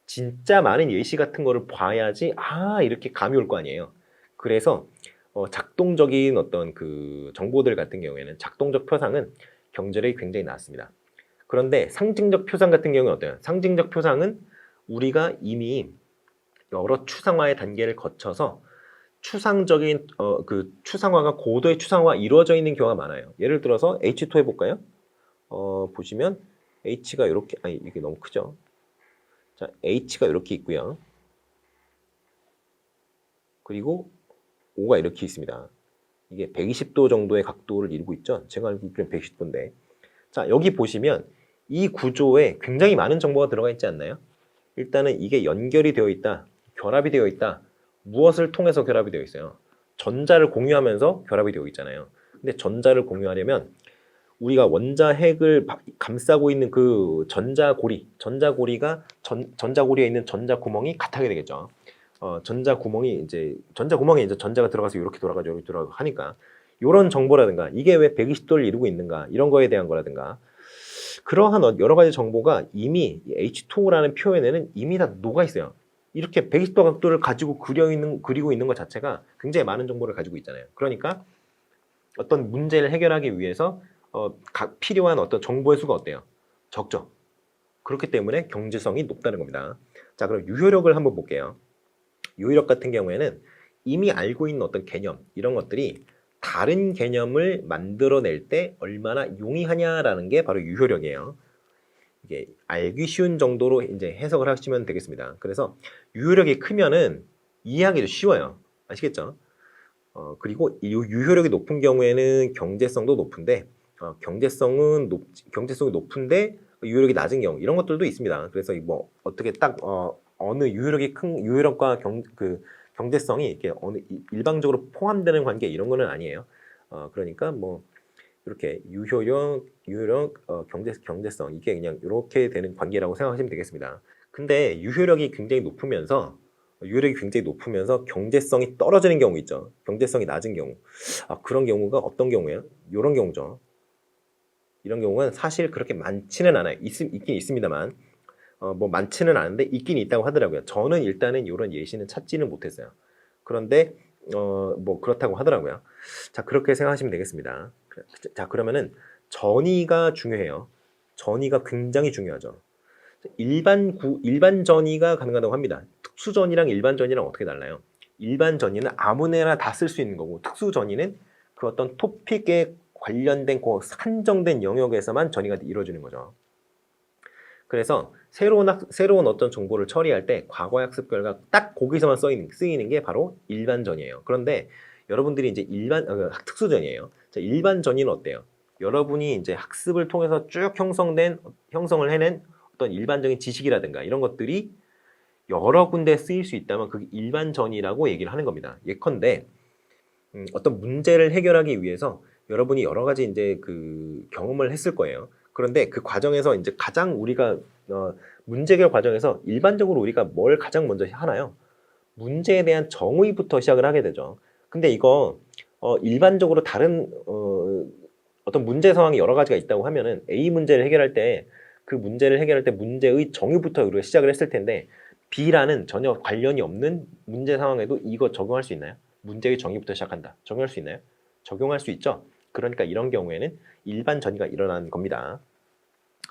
진짜 많은 예시 같은 거를 봐야지 이렇게 감이 올 거 아니에요. 그래서 작동적인 어떤 그 정보들 같은 경우에는 작동적 표상은 경제력이 굉장히 낮습니다. 그런데 상징적 표상 같은 경우는 어때요? 상징적 표상은 우리가 이미 여러 추상화의 단계를 거쳐서 추상적인 그 추상화가 고도의 추상화가 이루어져 있는 경우가 많아요. 예를 들어서 H2 해볼까요? 보시면 H가 이렇게 이게 너무 크죠? 자, H가 이렇게 있고요. 그리고 O가 이렇게 있습니다. 이게 120도 정도의 각도를 이루고 있죠. 제가 알고 있기로는 110도인데. 자, 여기 보시면 이 구조에 굉장히 많은 정보가 들어가 있지 않나요? 일단은 이게 연결이 되어 있다, 결합이 되어 있다. 무엇을 통해서 결합이 되어 있어요? 전자를 공유하면서 결합이 되어 있잖아요. 근데 전자를 공유하려면 우리가 원자핵을 감싸고 있는 그 전자고리가 전자고리에 있는 전자구멍이 같하게 되겠죠. 전자구멍에 이제 전자가 들어가서 이렇게 돌아가죠. 이렇게 돌아가고 하니까 이런 정보라든가 이게 왜 120도를 이루고 있는가 이런 거에 대한 거라든가 그러한 여러 가지 정보가 이미 H2O라는 표현에는 이미 다 녹아 있어요. 이렇게 120도 각도를 가지고 그리고 있는 것 자체가 굉장히 많은 정보를 가지고 있잖아요. 그러니까 어떤 문제를 해결하기 위해서 필요한 어떤 정보의 수가 어때요? 적죠. 그렇기 때문에 경제성이 높다는 겁니다. 자, 그럼 유효력을 한번 볼게요. 유효력 같은 경우에는 이미 알고 있는 어떤 개념 이런 것들이 다른 개념을 만들어낼 때 얼마나 용이하냐라는 게 바로 유효력이에요. 이게 알기 쉬운 정도로 이제 해석을 하시면 되겠습니다. 그래서 유효력이 크면은 이해하기도 쉬워요. 아시겠죠? 그리고 이 유효력이 높은 경우에는 경제성도 높은데 경제성이 높은데 유효력이 낮은 경우 이런 것들도 있습니다. 그래서 뭐 어떻게 딱 어느 유효력이 큰 유효력과 경제성이 이렇게 어느 일방적으로 포함되는 관계 이런 거는 아니에요. 그러니까 뭐 이렇게 유효력, 경제성 이게 그냥 이렇게 되는 관계라고 생각하시면 되겠습니다. 근데 유효력이 굉장히 높으면서 경제성이 떨어지는 경우 있죠. 경제성이 낮은 경우. 그런 경우가 어떤 경우예요? 이런 경우죠. 이런 경우는 사실 그렇게 많지는 않아요. 있긴 있습니다만 뭐 많지는 않은데 있긴 있다고 하더라고요. 저는 일단은 이런 예시는 찾지는 못했어요. 그런데 뭐 그렇다고 하더라고요. 자, 그렇게 생각하시면 되겠습니다. 자, 그러면은 전이가 중요해요. 전이가 굉장히 중요하죠. 일반 전이가 가능하다고 합니다. 특수 전이랑 일반 전이랑 어떻게 달라요? 일반 전이는 아무데나 다 쓸 수 있는 거고 특수 전이는 그 어떤 토픽에 관련된 그 한정된 영역에서만 전이가 이루어지는 거죠. 그래서 새로운 어떤 정보를 처리할 때 과거 학습 결과 딱 거기서만 쓰이는 게 바로 일반전이에요. 그런데 여러분들이 이제 특수전이에요. 자, 일반전이는 어때요? 여러분이 이제 학습을 통해서 쭉 형성을 해낸 어떤 일반적인 지식이라든가 이런 것들이 여러 군데 쓰일 수 있다면 그게 일반전이라고 얘기를 하는 겁니다. 예컨대 어떤 문제를 해결하기 위해서 여러분이 여러 가지 이제 그 경험을 했을 거예요. 그런데 그 과정에서 이제 가장 우리가 문제 해결 과정에서 일반적으로 우리가 뭘 가장 먼저 하나요? 문제에 대한 정의부터 시작을 하게 되죠. 근데 이거 일반적으로 다른 어떤 문제 상황이 여러 가지가 있다고 하면은 A 문제를 해결할 때 그 문제를 해결할 때 문제의 정의부터 우리가 시작을 했을 텐데 B라는 전혀 관련이 없는 문제 상황에도 이거 적용할 수 있나요? 문제의 정의부터 시작한다. 적용할 수 있나요? 적용할 수 있죠. 그러니까 이런 경우에는 일반 전이가 일어나는 겁니다.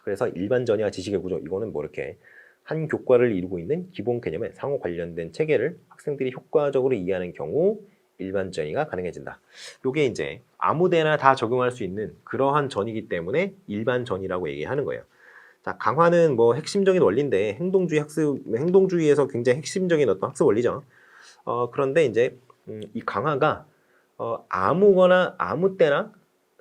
그래서 일반 전이와 지식의 구조, 이거는 뭐 이렇게 한 교과를 이루고 있는 기본 개념의 상호 관련된 체계를 학생들이 효과적으로 이해하는 경우 일반 전이가 가능해진다. 요게 이제 아무데나 다 적용할 수 있는 그러한 전이기 때문에 일반 전이라고 얘기하는 거예요. 자, 강화는 뭐 핵심적인 원리인데 행동주의에서 굉장히 핵심적인 어떤 학습 원리죠. 그런데 이제 이 강화가 아무거나 아무 때나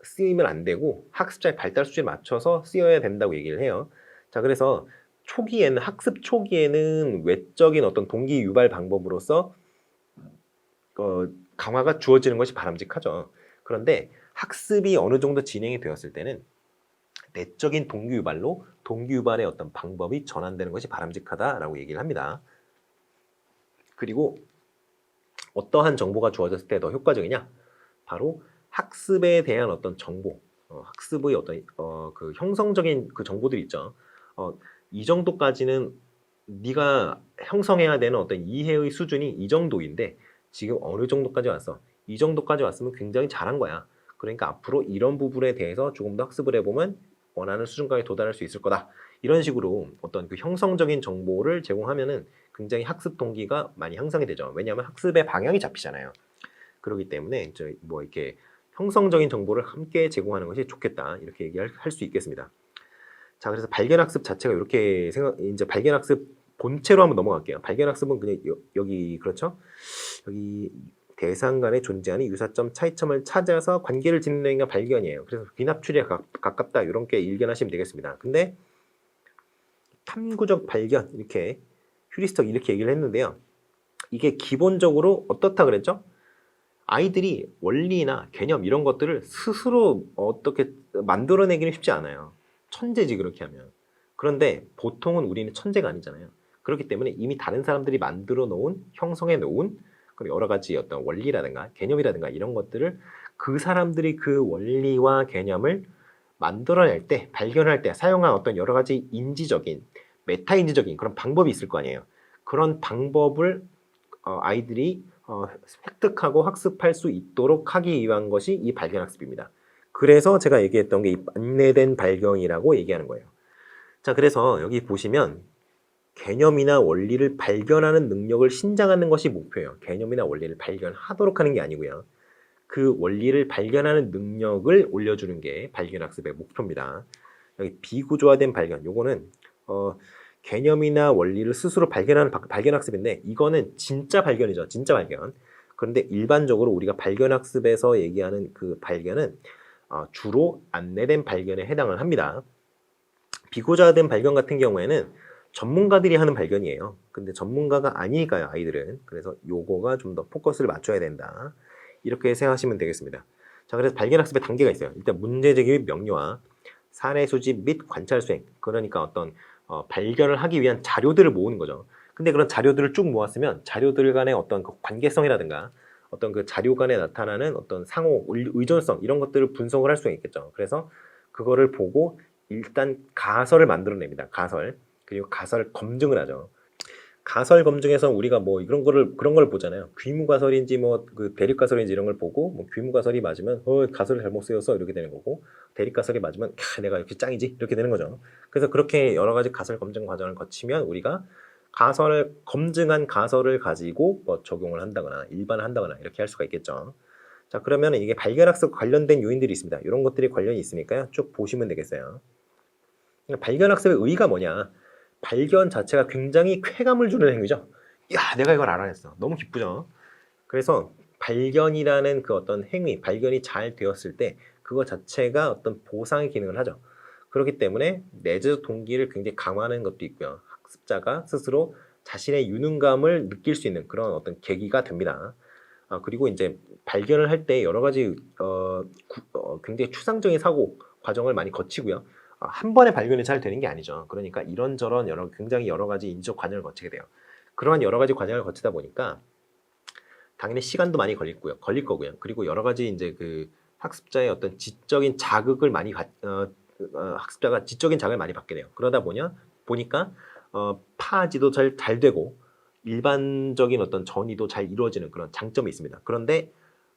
쓰이면 안 되고 학습자의 발달 수준에 맞춰서 쓰여야 된다고 얘기를 해요. 자, 그래서 학습 초기에는 외적인 어떤 동기 유발 방법으로서 강화가 주어지는 것이 바람직하죠. 그런데 학습이 어느 정도 진행이 되었을 때는 내적인 동기 유발로 동기 유발의 어떤 방법이 전환되는 것이 바람직하다라고 얘기를 합니다. 그리고 어떠한 정보가 주어졌을 때 더 효과적이냐? 바로 학습에 대한 어떤 정보, 학습의 어떤 그 형성적인 그 정보들이 있죠. 이 정도까지는 네가 형성해야 되는 어떤 이해의 수준이 이 정도인데 지금 어느 정도까지 왔어? 이 정도까지 왔으면 굉장히 잘한 거야. 그러니까 앞으로 이런 부분에 대해서 조금 더 학습을 해보면 원하는 수준까지 도달할 수 있을 거다. 이런 식으로 어떤 그 형성적인 정보를 제공하면은 굉장히 학습 동기가 많이 향상이 되죠. 왜냐하면 학습의 방향이 잡히잖아요. 그렇기 때문에 뭐 이렇게 형성적인 정보를 함께 제공하는 것이 좋겠다. 이렇게 얘기할 수 있겠습니다. 자, 그래서 발견학습 자체가 이렇게 이제 발견학습 본체로 한번 넘어갈게요. 발견학습은 그냥 여기 그렇죠? 여기 대상 간에 존재하는 유사점, 차이점을 찾아서 관계를 짓는 게 발견이에요. 그래서 귀납 추리에 가깝다. 이렇게 일견하시면 되겠습니다. 근데 탐구적 발견 이렇게 휴리스톡 이렇게 얘기를 했는데요. 이게 기본적으로 어떻다 그랬죠? 아이들이 원리나 개념 이런 것들을 스스로 어떻게 만들어내기는 쉽지 않아요. 천재지 그렇게 하면. 그런데 보통은 우리는 천재가 아니잖아요. 그렇기 때문에 이미 다른 사람들이 만들어 놓은 형성해 놓은 여러 가지 어떤 원리라든가 개념이라든가 이런 것들을 그 사람들이 그 원리와 개념을 만들어낼 때, 발견할 때 사용한 어떤 여러 가지 인지적인, 메타인지적인 그런 방법이 있을 거 아니에요. 그런 방법을 아이들이 획득하고 학습할 수 있도록 하기 위한 것이 이 발견학습입니다. 그래서 제가 얘기했던 게 이 안내된 발견이라고 얘기하는 거예요. 자, 그래서 여기 보시면 개념이나 원리를 발견하는 능력을 신장하는 것이 목표예요. 개념이나 원리를 발견하도록 하는 게 아니고요. 그 원리를 발견하는 능력을 올려주는 게 발견학습의 목표입니다. 여기 비구조화된 발견, 요거는 개념이나 원리를 스스로 발견하는 발견학습인데 이거는 진짜 발견이죠. 진짜 발견. 그런데 일반적으로 우리가 발견학습에서 얘기하는 그 발견은 주로 안내된 발견에 해당을 합니다. 비구조화된 발견 같은 경우에는 전문가들이 하는 발견이에요. 근데 전문가가 아니니까요, 아이들은. 그래서 요거가 좀 더 포커스를 맞춰야 된다. 이렇게 생각하시면 되겠습니다. 자, 그래서 발견학습의 단계가 있어요. 일단 문제제기 및 명료화, 사례 수집 및 관찰 수행. 그러니까 어떤 발견을 하기 위한 자료들을 모으는 거죠. 근데 그런 자료들을 쭉 모았으면 자료들 간의 어떤 그 관계성이라든가 어떤 그 자료 간에 나타나는 어떤 상호 의존성 이런 것들을 분석을 할 수가 있겠죠. 그래서 그거를 보고 일단 가설을 만들어냅니다. 가설. 그리고 가설 검증을 하죠. 가설 검증에서 우리가 뭐 그런 걸 보잖아요. 귀무 가설인지 뭐 그 대립 가설인지 이런 걸 보고 뭐 귀무 가설이 맞으면 가설을 잘못 쓰여서 이렇게 되는 거고 대립 가설이 맞으면 내가 이렇게 짱이지 이렇게 되는 거죠. 그래서 그렇게 여러 가지 가설 검증 과정을 거치면 우리가 가설을 검증한 가설을 가지고 뭐 적용을 한다거나 일반을 한다거나 이렇게 할 수가 있겠죠. 자, 그러면 이게 발견학습 관련된 요인들이 있습니다. 이런 것들이 관련이 있으니까요. 쭉 보시면 되겠어요. 발견학습의 의의가 뭐냐? 발견 자체가 굉장히 쾌감을 주는 행위죠. 야, 내가 이걸 알아냈어. 너무 기쁘죠. 그래서 발견이라는 그 어떤 행위, 발견이 잘 되었을 때 그거 자체가 어떤 보상의 기능을 하죠. 그렇기 때문에 내재적 동기를 굉장히 강화하는 것도 있고요. 학습자가 스스로 자신의 유능감을 느낄 수 있는 그런 어떤 계기가 됩니다. 그리고 이제 발견을 할 때 여러 가지 굉장히 추상적인 사고 과정을 많이 거치고요. 한 번에 발견이 잘 되는 게 아니죠. 그러니까 이런저런 굉장히 여러 가지 인지적 과정을 거치게 돼요. 그러한 여러 가지 과정을 거치다 보니까 당연히 시간도 많이 걸릴 거고요. 그리고 여러 가지 이제 그 학습자의 어떤 지적인 자극을 학습자가 지적인 자극을 많이 받게 돼요. 그러다 보니까 파지도 잘 되고 일반적인 어떤 전이도 잘 이루어지는 그런 장점이 있습니다. 그런데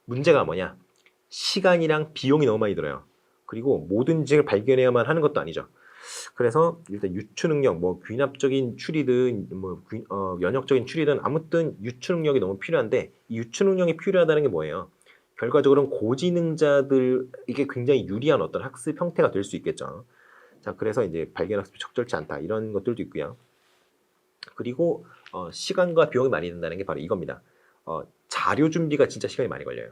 문제가 뭐냐? 시간이랑 비용이 너무 많이 들어요. 그리고 모든 지식을 발견해야만 하는 것도 아니죠. 그래서 일단 유추 능력, 뭐 귀납적인 추리든 뭐 연역적인 추리든 아무튼 유추 능력이 너무 필요한데 이 유추 능력이 필요하다는 게 뭐예요? 결과적으로는 고지능자들에게 굉장히 유리한 어떤 학습 형태가 될 수 있겠죠. 자, 그래서 이제 발견 학습이 적절치 않다 이런 것들도 있고요. 그리고 시간과 비용이 많이 든다는 게 바로 이겁니다. 자료 준비가 진짜 시간이 많이 걸려요.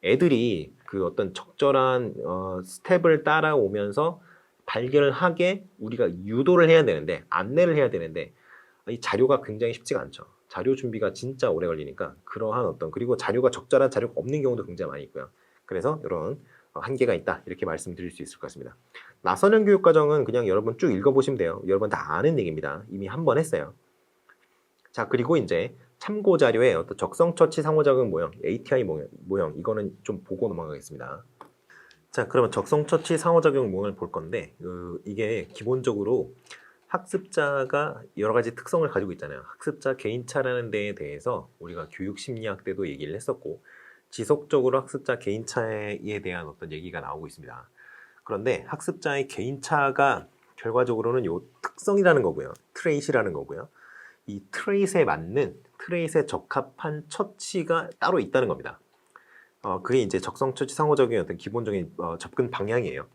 애들이 그 어떤 적절한 스텝을 따라오면서 발견을 하게 우리가 유도를 해야 되는데 안내를 해야 되는데 이 자료가 굉장히 쉽지가 않죠. 자료 준비가 진짜 오래 걸리니까 그러한 어떤 그리고 자료가 적절한 자료가 없는 경우도 굉장히 많이 있고요. 그래서 이런 한계가 있다 이렇게 말씀드릴 수 있을 것 같습니다. 나선형 교육과정은 그냥 여러분 쭉 읽어보시면 돼요. 여러분 다 아는 얘기입니다. 이미 한 번 했어요. 자, 그리고 이제 참고 자료의 어떤 적성 처치 상호작용 모형, ATI 모형 이거는 좀 보고 넘어가겠습니다. 자, 그러면 적성 처치 상호작용 모형을 볼 건데 이게 기본적으로 학습자가 여러 가지 특성을 가지고 있잖아요. 학습자 개인차라는 데에 대해서 우리가 교육심리학 때도 얘기를 했었고 지속적으로 학습자 개인차에 대한 어떤 얘기가 나오고 있습니다. 그런데 학습자의 개인차가 결과적으로는 요 특성이라는 거고요. 트레이시라는 거고요. 이 트레이스에 맞는 트레이스에 적합한 처치가 따로 있다는 겁니다. 그게 이제 적성 처치 상호작용의 어떤 기본적인 접근 방향이에요.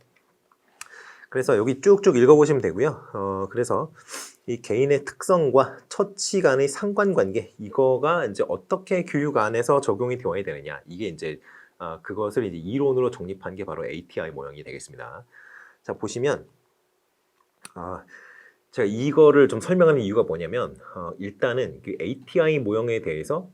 그래서 여기 쭉쭉 읽어보시면 되고요. 그래서 이 개인의 특성과 처치 간의 상관관계 이거가 이제 어떻게 교육 안에서 적용이 되어야 되느냐 이게 이제 그것을 이제 이론으로 정립한 게 바로 ATI 모형이 되겠습니다. 자, 보시면 제가 이거를 좀 설명하는 이유가 뭐냐면 일단은 그 ATI 모형에 대해서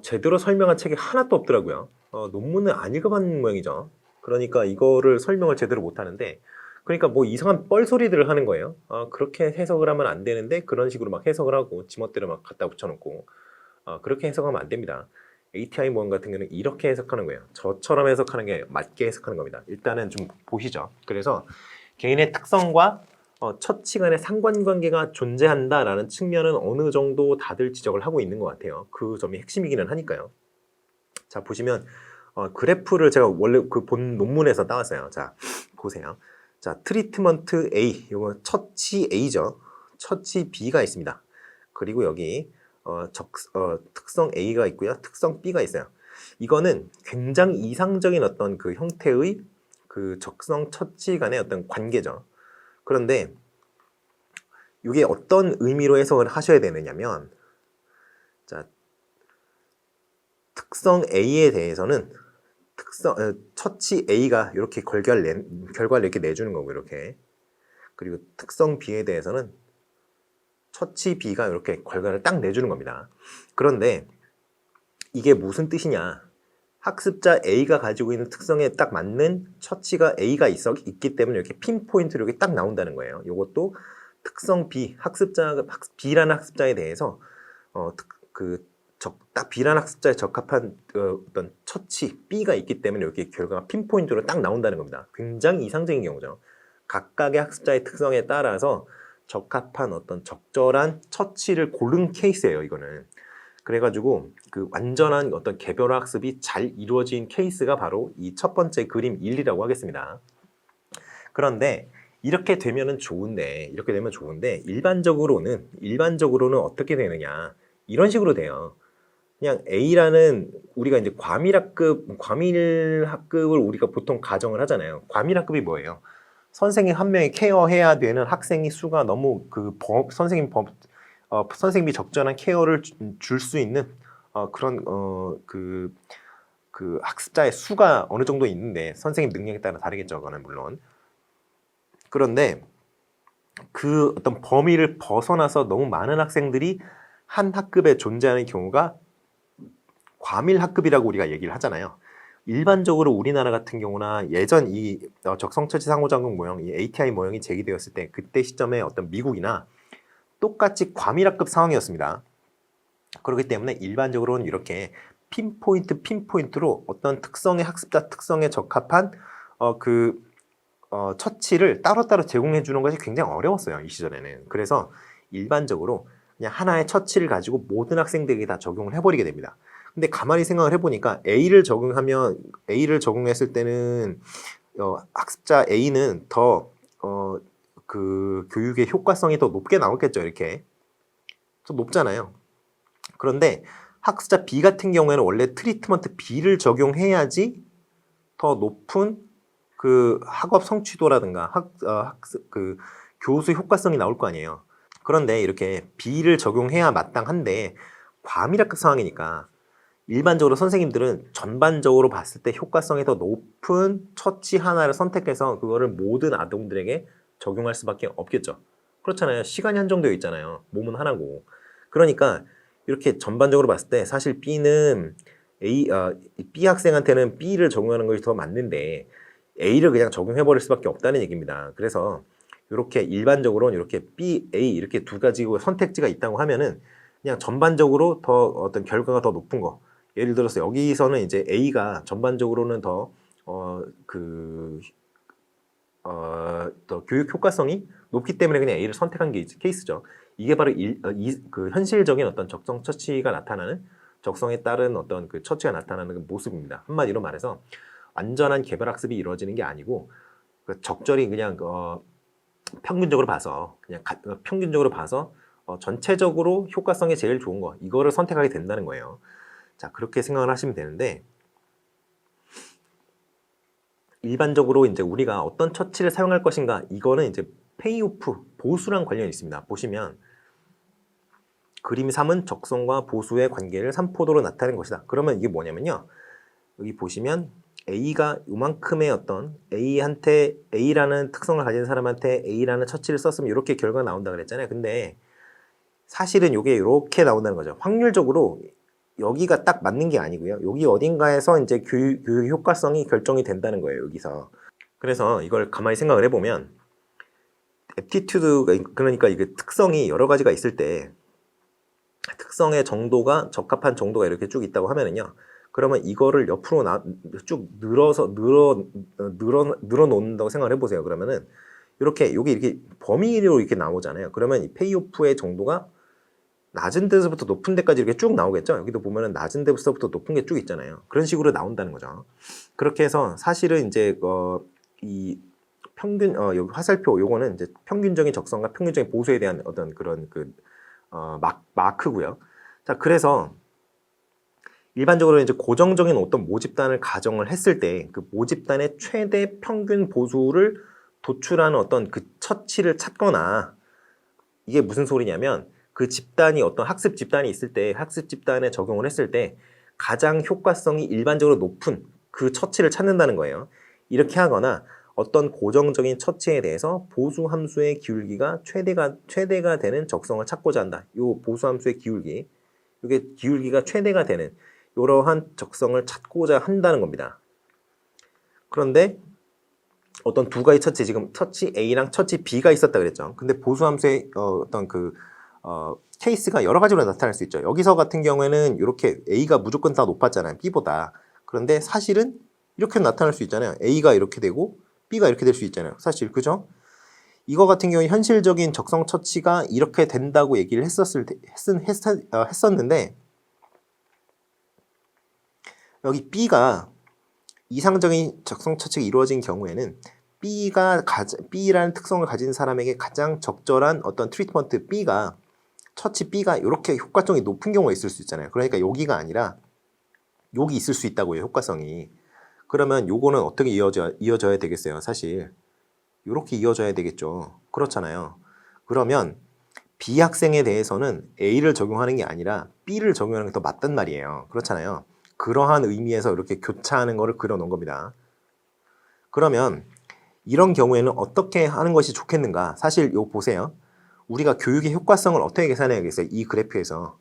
제대로 설명한 책이 하나도 없더라고요. 논문을 안 읽어봤는 모양이죠. 그러니까 이거를 설명을 제대로 못하는데 그러니까 뭐 이상한 뻘소리들을 하는 거예요. 그렇게 해석을 하면 안 되는데 그런 식으로 막 해석을 하고 지멋대로 막 갖다 붙여놓고 그렇게 해석하면 안 됩니다. ATI 모형 같은 경우는 이렇게 해석하는 거예요. 저처럼 해석하는 게 맞게 해석하는 겁니다. 일단은 좀 보시죠. 그래서 개인의 특성과 처치 간의 상관관계가 존재한다라는 측면은 어느 정도 다들 지적을 하고 있는 것 같아요. 그 점이 핵심이기는 하니까요. 자, 보시면 그래프를 제가 원래 그 본 논문에서 따왔어요. 자, 보세요. 자, 트리트먼트 A, 이거 처치 A죠. 처치 B가 있습니다. 그리고 여기 특성 A가 있고요. 특성 B가 있어요. 이거는 굉장히 이상적인 어떤 그 형태의 그 적성 처치 간의 어떤 관계죠. 그런데 이게 어떤 의미로 해석을 하셔야 되느냐면 자, 특성 A에 대해서는 처치 A가 이렇게 결과를 이렇게 내주는 거고 이렇게 그리고 특성 B에 대해서는 처치 B가 이렇게 결과를 딱 내주는 겁니다. 그런데 이게 무슨 뜻이냐? 학습자 A가 가지고 있는 특성에 딱 맞는 처치가 A가 있기 때문에 이렇게 핀포인트로 이렇게 딱 나온다는 거예요. 이것도 특성 B, B라는 학습자에 대해서 딱 B라는 학습자에 적합한 어떤 처치 B가 있기 때문에 이렇게 결과가 핀포인트로 딱 나온다는 겁니다. 굉장히 이상적인 경우죠. 각각의 학습자의 특성에 따라서 적합한 어떤 적절한 처치를 고른 케이스예요, 이거는. 그래가지고 그 완전한 어떤 개별 학습이 잘 이루어진 케이스가 바로 이 첫 번째 그림 1이라고 하겠습니다. 그런데 이렇게 되면 좋은데 일반적으로는 어떻게 되느냐 이런 식으로 돼요. 그냥 A라는 우리가 이제 과밀학급을 우리가 보통 가정을 하잖아요. 과밀학급이 뭐예요? 선생님 한 명이 케어해야 되는 학생의 수가 너무 선생님이 적절한 케어를 줄 수 있는 그런 그 학습자의 수가 어느 정도 있는데 선생님 능력에 따라 다르겠죠, 그거는 물론. 그런데 그 어떤 범위를 벗어나서 너무 많은 학생들이 한 학급에 존재하는 경우가 과밀 학급이라고 우리가 얘기를 하잖아요. 일반적으로 우리나라 같은 경우나 예전 이 적성처치 상호작용 모형, 이 ATI 모형이 제기되었을 때 그때 시점에 어떤 미국이나 똑같이 과밀학급 상황이었습니다. 그렇기 때문에 일반적으로는 이렇게 핀포인트로 어떤 특성의 학습자 특성에 적합한 처치를 따로따로 제공해 주는 것이 굉장히 어려웠어요, 이 시절에는. 그래서 일반적으로 그냥 하나의 처치를 가지고 모든 학생들에게 다 적용을 해버리게 됩니다. 근데 가만히 생각을 해보니까 A를 적용했을 때는 학습자 A는 더 그 교육의 효과성이 더 높게 나오겠죠. 이렇게 더 높잖아요. 그런데 학습자 B 같은 경우에는 원래 트리트먼트 B를 적용해야지 더 높은 그 학업 성취도라든가 그 교수 효과성이 나올 거 아니에요. 그런데 이렇게 B를 적용해야 마땅한데 과밀학급 상황이니까 일반적으로 선생님들은 전반적으로 봤을 때 효과성이 더 높은 처치 하나를 선택해서 그거를 모든 아동들에게 적용할 수밖에 없겠죠. 그렇잖아요. 시간이 한정되어 있잖아요. 몸은 하나고. 그러니까 이렇게 전반적으로 봤을 때 사실 B는 B 학생한테는 B를 적용하는 것이 더 맞는데 A를 그냥 적용해버릴 수밖에 없다는 얘기입니다. 그래서 이렇게 일반적으로는 이렇게 B, A 이렇게 두 가지 선택지가 있다고 하면은 그냥 전반적으로 더 어떤 결과가 더 높은 거. 예를 들어서 여기서는 이제 A가 전반적으로는 더 더 교육 효과성이 높기 때문에 그냥 A를 선택한 게 케이스죠. 이게 바로 그 현실적인 어떤 적성 처치가 나타나는 적성에 따른 어떤 그 처치가 나타나는 그 모습입니다. 한마디로 말해서 완전한 개별 학습이 이루어지는 게 아니고 적절히 그냥 평균적으로 봐서 전체적으로 효과성이 제일 좋은 거 이거를 선택하게 된다는 거예요. 자, 그렇게 생각을 하시면 되는데 일반적으로 이제 우리가 어떤 처치를 사용할 것인가 이거는 이제 페이오프 보수랑 관련이 있습니다. 보시면 그림 3은 적성과 보수의 관계를 3포도로 나타낸 것이다. 그러면 이게 뭐냐면요. 여기 보시면 A가 요만큼의 어떤 A라는 특성을 가진 사람한테 A라는 처치를 썼으면 이렇게 결과가 나온다 그랬잖아요. 근데 사실은 이게 이렇게 나온다는 거죠. 확률적으로 여기가 딱 맞는 게 아니고요. 여기 어딘가에서 이제 교육 효과성이 결정이 된다는 거예요. 여기서. 그래서 이걸 가만히 생각을 해보면 애티튜드 그러니까 이게 특성이 여러 가지가 있을 때 특성의 정도가 적합한 정도가 이렇게 쭉 있다고 하면은요. 그러면 이거를 옆으로 쭉 늘어놓는다고 생각을 해보세요. 그러면은 이렇게 여기 이렇게 범위로 이렇게 나오잖아요. 그러면 이 페이오프의 정도가 낮은 데서부터 높은 데까지 이렇게 쭉 나오겠죠. 여기도 보면은 낮은 데서부터 높은 게 쭉 있잖아요. 그런 식으로 나온다는 거죠. 그렇게 해서 사실은 이제 이 평균 여기 화살표 요거는 이제 평균적인 적성과 평균적인 보수에 대한 어떤 그런 마크고요. 자, 그래서 일반적으로 이제 고정적인 어떤 모집단을 가정을 했을 때 그 모집단의 최대 평균 보수를 도출하는 어떤 그 처치를 찾거나 이게 무슨 소리냐면 그 집단이 어떤 학습 집단이 있을 때 학습 집단에 적용을 했을 때 가장 효과성이 일반적으로 높은 그 처치를 찾는다는 거예요. 이렇게 하거나 어떤 고정적인 처치에 대해서 보수 함수의 기울기가 최대가 되는 적성을 찾고자 한다. 이 보수 함수의 기울기, 이게 기울기가 최대가 되는 이러한 적성을 찾고자 한다는 겁니다. 그런데 어떤 두 가지 처치, 지금 처치 A랑 처치 B가 있었다 그랬죠. 근데 보수 함수의 케이스가 여러 가지로 나타날 수 있죠. 여기서 같은 경우에는 이렇게 A가 무조건 다 높았잖아요. B보다. 그런데 사실은 이렇게 나타날 수 있잖아요. A가 이렇게 되고 B가 이렇게 될 수 있잖아요. 사실 그죠? 이거 같은 경우에 현실적인 적성 처치가 이렇게 된다고 얘기를 했었는데 여기 B가 이상적인 적성 처치가 이루어진 경우에는 B라는 특성을 가진 사람에게 가장 적절한 어떤 트리트먼트 처치 B가 이렇게 효과성이 높은 경우가 있을 수 있잖아요. 그러니까 여기가 아니라 여기 있을 수 있다고요. 효과성이. 그러면 요거는 어떻게 이어져야 되겠어요? 사실 이렇게 이어져야 되겠죠. 그렇잖아요. 그러면 B 학생에 대해서는 A를 적용하는 게 아니라 B를 적용하는 게 더 맞단 말이에요. 그렇잖아요. 그러한 의미에서 이렇게 교차하는 거를 그려놓은 겁니다. 그러면 이런 경우에는 어떻게 하는 것이 좋겠는가? 사실 요 보세요. 우리가 교육의 효과성을 어떻게 계산해야겠어요? 이 그래프에서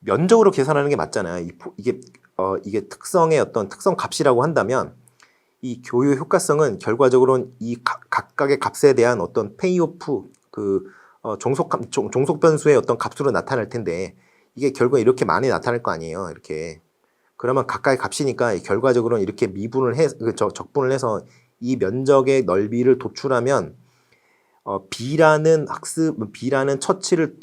면적으로 계산하는 게 맞잖아요. 이게 특성의 어떤 특성 값이라고 한다면 이 교육 효과성은 결과적으로는 이 각각의 값에 대한 어떤 페이오프 종속 변수의 어떤 값으로 나타날 텐데 이게 결과 이렇게 많이 나타날 거 아니에요. 이렇게. 그러면 각각의 값이니까 결과적으로는 이렇게 적분을 해서 이 면적의 넓이를 도출하면 B라는 처치를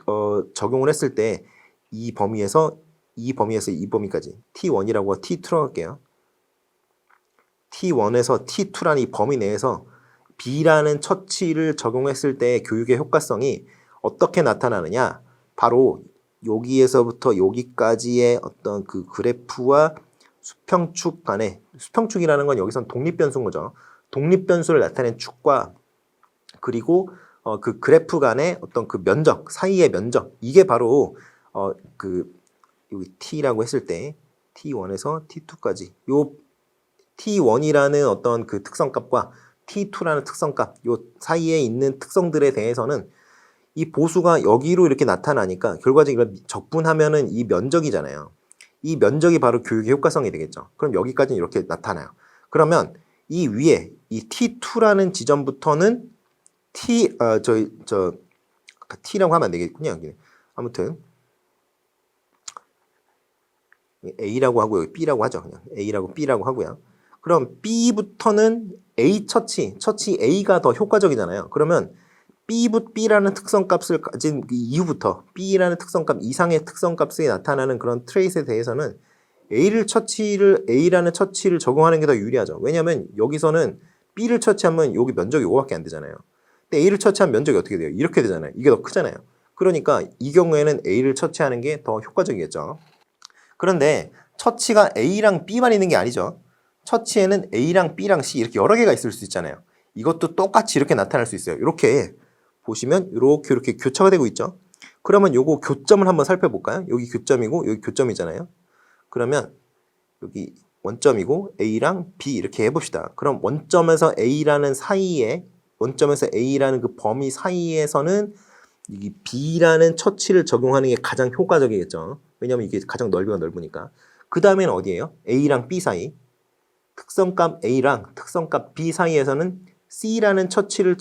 적용을 했을 때 이 범위에서 이 범위에서 이 범위까지 T1이라고 하고 T2라고 할게요. T1에서 T2라는 이 범위 내에서 B라는 처치를 적용했을 때 교육의 효과성이 어떻게 나타나느냐? 바로 여기에서부터 여기까지의 어떤 그 그래프와 수평축 간의, 수평축이라는 건 여기선 독립변수인 거죠. 독립변수를 나타낸 축과 그리고 그 그래프 간의 어떤 그 면적, 사이의 면적, 이게 바로 그 여기 T라고 했을 때 T1에서 T2까지 요 T1이라는 어떤 그 특성값과 T2라는 특성값, 요 사이에 있는 특성들에 대해서는 이 보수가 여기로 이렇게 나타나니까 결과적으로 적분하면은 이 면적이잖아요. 이 면적이 바로 교육의 효과성이 되겠죠. 그럼 여기까지는 이렇게 나타나요. 그러면 이 위에 이 T2라는 지점부터는 T라고 하면 안 되겠군요. 여기. 아무튼 A라고 하고 여기 B라고 하죠. 그냥 A라고 B라고 하고요. 그럼 B부터는 A 처치 A가 더 효과적이잖아요. 그러면 B라는 특성값을 가진 이후부터 B라는 특성값 이상의 특성값이 나타나는 그런 트레이스에 대해서는 A라는 처치를 적용하는 게 더 유리하죠. 왜냐하면 여기서는 B를 처치하면 여기 면적이 이거밖에 안 되잖아요. 근데 A를 처치한 면적이 어떻게 돼요? 이렇게 되잖아요. 이게 더 크잖아요. 그러니까 이 경우에는 A를 처치하는 게 더 효과적이겠죠. 그런데 처치가 A랑 B만 있는 게 아니죠. 처치에는 A랑 B랑 C 이렇게 여러 개가 있을 수 있잖아요. 이것도 똑같이 이렇게 나타날 수 있어요. 이렇게 보시면 이렇게 교차가 되고 있죠. 그러면 요거 교점을 한번 살펴볼까요? 여기 교점이고 여기 교점이잖아요. 그러면 여기 원점이고 A랑 B 이렇게 해봅시다. 그럼 원점에서 A라는 그 범위 사이에서는 이 B라는 처치를 적용하는 게 가장 효과적이겠죠. 왜냐면 이게 가장 넓이가 넓으니까. 그 다음에는 어디예요? A랑 B 사이. 특성값 A랑 특성값 B 사이에서는 C라는 처치를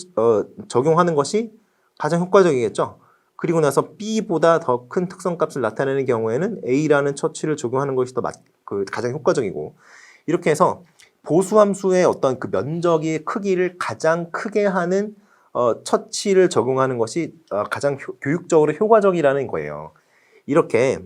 적용하는 것이 가장 효과적이겠죠. 그리고 나서 B보다 더 큰 특성값을 나타내는 경우에는 A라는 처치를 적용하는 것이 더 가장 효과적이고, 이렇게 해서 보수함수의 어떤 그 면적의 크기를 가장 크게 하는 처치를 적용하는 것이 가장 교육적으로 효과적이라는 거예요. 이렇게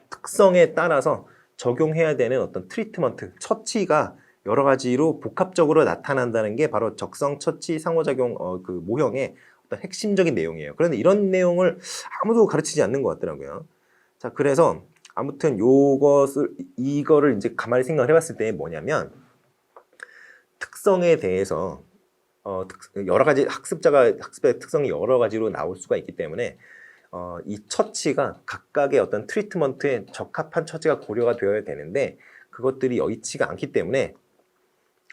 특성에 따라서 적용해야 되는 어떤 트리트먼트, 처치가 여러 가지로 복합적으로 나타난다는 게 바로 적성 처치 상호작용 그 모형의 어떤 핵심적인 내용이에요. 그런데 이런 내용을 아무도 가르치지 않는 것 같더라고요. 자, 그래서 아무튼 이거를 이제 가만히 생각을 해봤을 때 뭐냐면, 특성에 대해서 여러 가지 학습의 특성이 여러 가지로 나올 수가 있기 때문에 이 처치가 각각의 어떤 트리트먼트에 적합한 처치가 고려가 되어야 되는데, 그것들이 여의치가 않기 때문에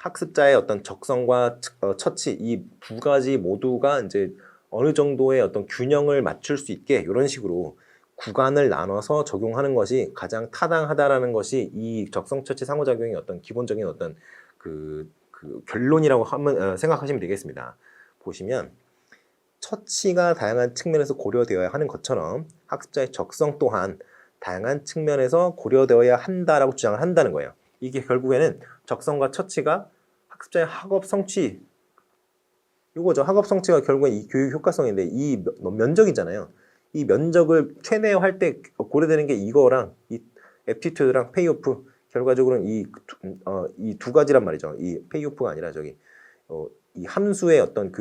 학습자의 어떤 적성과 처치, 이 두 가지 모두가 이제 어느 정도의 어떤 균형을 맞출 수 있게 이런 식으로 구간을 나눠서 적용하는 것이 가장 타당하다라는 것이 이 적성 처치 상호작용의 어떤 기본적인 어떤 그 결론이라고 생각하시면 되겠습니다. 보시면 처치가 다양한 측면에서 고려되어야 하는 것처럼 학습자의 적성 또한 다양한 측면에서 고려되어야 한다라고 주장을 한다는 거예요. 이게 결국에는 적성과 처치가 학습자의 학업 성취, 이거죠. 학업 성취가 결국엔 이 교육 효과성인데, 이 면적이잖아요. 이 면적을 최대화할 때 고려되는 게 이거랑 이 애프티튜드랑 페이오프, 결과적으로는 이 두 가지란 말이죠. 이 페이오프가 아니라 이 함수의 어떤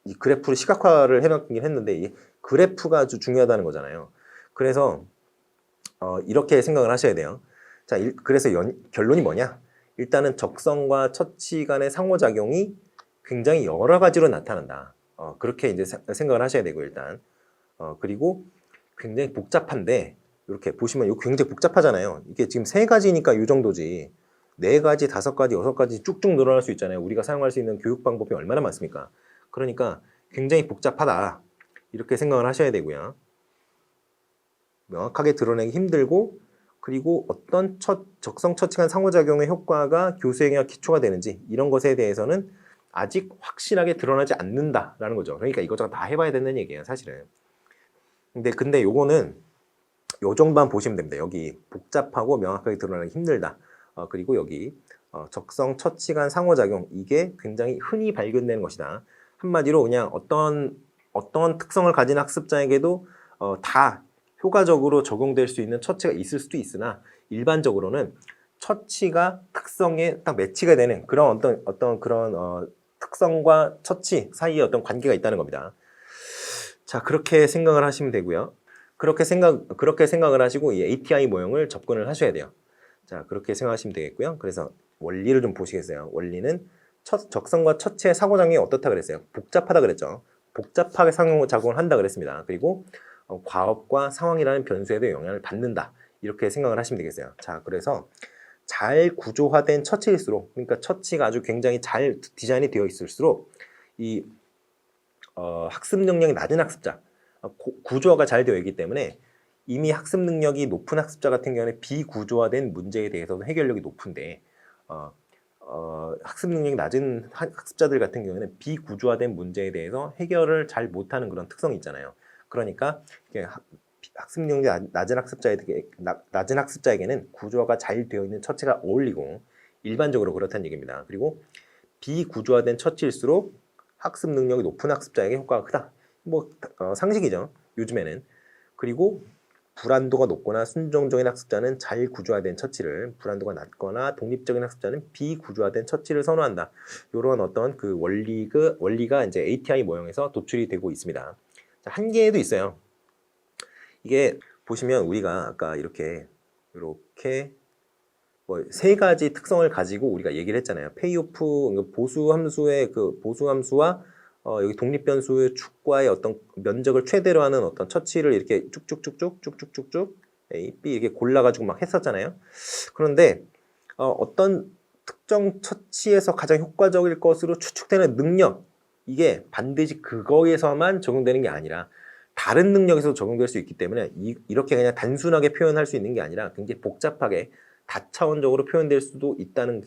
이 그래프를 시각화를 해놨긴 했는데, 이 그래프가 아주 중요하다는 거잖아요. 그래서 이렇게 생각을 하셔야 돼요. 자, 그래서 결론이 뭐냐? 일단은 적성과 처치 간의 상호작용이 굉장히 여러 가지로 나타난다. 그렇게 이제 생각을 하셔야 되고, 일단 그리고 굉장히 복잡한데, 이렇게 보시면 이거 굉장히 복잡하잖아요. 이게 지금 3가지니까 이 정도지, 4가지, 5가지, 6가지 쭉쭉 늘어날 수 있잖아요. 우리가 사용할 수 있는 교육 방법이 얼마나 많습니까? 그러니까 굉장히 복잡하다, 이렇게 생각을 하셔야 되고요. 명확하게 드러내기 힘들고, 그리고 어떤 적성 처치 간 상호작용의 효과가 교수행위와 기초가 되는지, 이런 것에 대해서는 아직 확실하게 드러나지 않는다라는 거죠. 그러니까 이것저것 다 해봐야 된다는 얘기예요, 사실은. 근데 요거는 요 정도만 보시면 됩니다. 여기 복잡하고 명확하게 드러나기 힘들다. 그리고 여기 적성 처치 간 상호작용, 이게 굉장히 흔히 발견되는 것이다. 한마디로 그냥 어떤 어떤 특성을 가진 학습자에게도 다 효과적으로 적용될 수 있는 처치가 있을 수도 있으나 일반적으로는 처치가 특성에 딱 매치가 되는 그런 어떤 그런 특성과 처치 사이에 어떤 관계가 있다는 겁니다. 자, 그렇게 생각을 하시면 되고요. 그렇게 생각을 하시고 이 ATI 모형을 접근을 하셔야 돼요. 자, 그렇게 생각하시면 되겠고요. 그래서 원리를 좀 보시겠어요. 원리는 적성과 처치의 상호작용이 어떻다 그랬어요? 복잡하다 그랬죠. 복잡하게 상호작용을 한다 그랬습니다. 그리고 과업과 상황이라는 변수에도 영향을 받는다. 이렇게 생각을 하시면 되겠어요. 자, 그래서 잘 구조화된 처치일수록, 그러니까 처치가 아주 굉장히 잘 디자인이 되어 있을수록 이 학습 능력이 낮은 학습자, 구조화가 잘 되어 있기 때문에 이미 학습 능력이 높은 학습자 같은 경우는 비구조화된 문제에 대해서도 해결력이 높은데 학습 능력이 낮은 학습자들 같은 경우에는 비구조화된 문제에 대해서 해결을 잘 못하는 그런 특성이 있잖아요. 그러니까 학습 능력이 낮은 학습자에게는 구조화가 잘 되어 있는 처치가 어울리고 일반적으로 그렇다는 얘기입니다. 그리고 비구조화된 처치일수록 학습 능력이 높은 학습자에게 효과가 크다. 뭐 상식이죠. 요즘에는. 그리고 불안도가 높거나 순종적인 학습자는 잘 구조화된 처치를, 불안도가 낮거나 독립적인 학습자는 비구조화된 처치를 선호한다. 이런 어떤 그 원리가 이제 ATI 모형에서 도출이 되고 있습니다. 자, 한계도 있어요. 이게 보시면 우리가 아까 이렇게 뭐 세 가지 특성을 가지고 우리가 얘기를 했잖아요. 페이오프 보수 함수와 여기 독립 변수의 축과의 어떤 면적을 최대로 하는 어떤 처치를 이렇게 쭉쭉쭉쭉 A, B 이렇게 골라가지고 막 했었잖아요. 그런데 어떤 특정 처치에서 가장 효과적일 것으로 추측되는 능력, 이게 반드시 그거에서만 적용되는 게 아니라 다른 능력에서 적용될 수 있기 때문에 이렇게 그냥 단순하게 표현할 수 있는 게 아니라 굉장히 복잡하게 다차원적으로 표현될 수도 있다는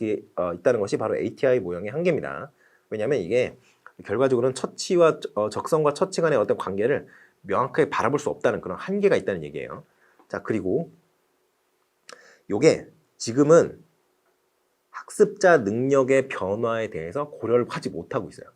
것이 바로 ATI 모형의 한계입니다. 왜냐하면 이게 결과적으로는 처치와 적성과 처치 간의 어떤 관계를 명확하게 바라볼 수 없다는 그런 한계가 있다는 얘기예요. 자, 그리고 요게 지금은 학습자 능력의 변화에 대해서 고려를 하지 못하고 있어요.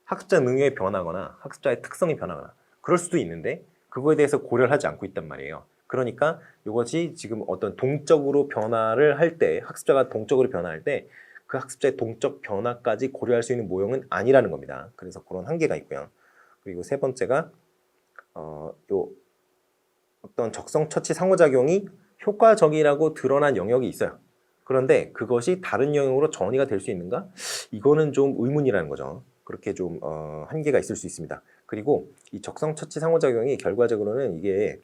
학습자 능력이 변하거나 학습자의 특성이 변하거나 그럴 수도 있는데 그거에 대해서 고려를 하지 않고 있단 말이에요. 그러니까 이것이 지금 어떤 동적으로 변화를 할 때, 학습자가 동적으로 변화할 때 그 학습자의 동적 변화까지 고려할 수 있는 모형은 아니라는 겁니다. 그래서 그런 한계가 있고요. 그리고 세 번째가 요 어떤 적성 처치 상호작용이 효과적이라고 드러난 영역이 있어요. 그런데 그것이 다른 영역으로 전이가 될 수 있는가? 이거는 좀 의문이라는 거죠. 그렇게 좀 한계가 있을 수 있습니다. 그리고 이 적성 처치 상호작용이 결과적으로는 이게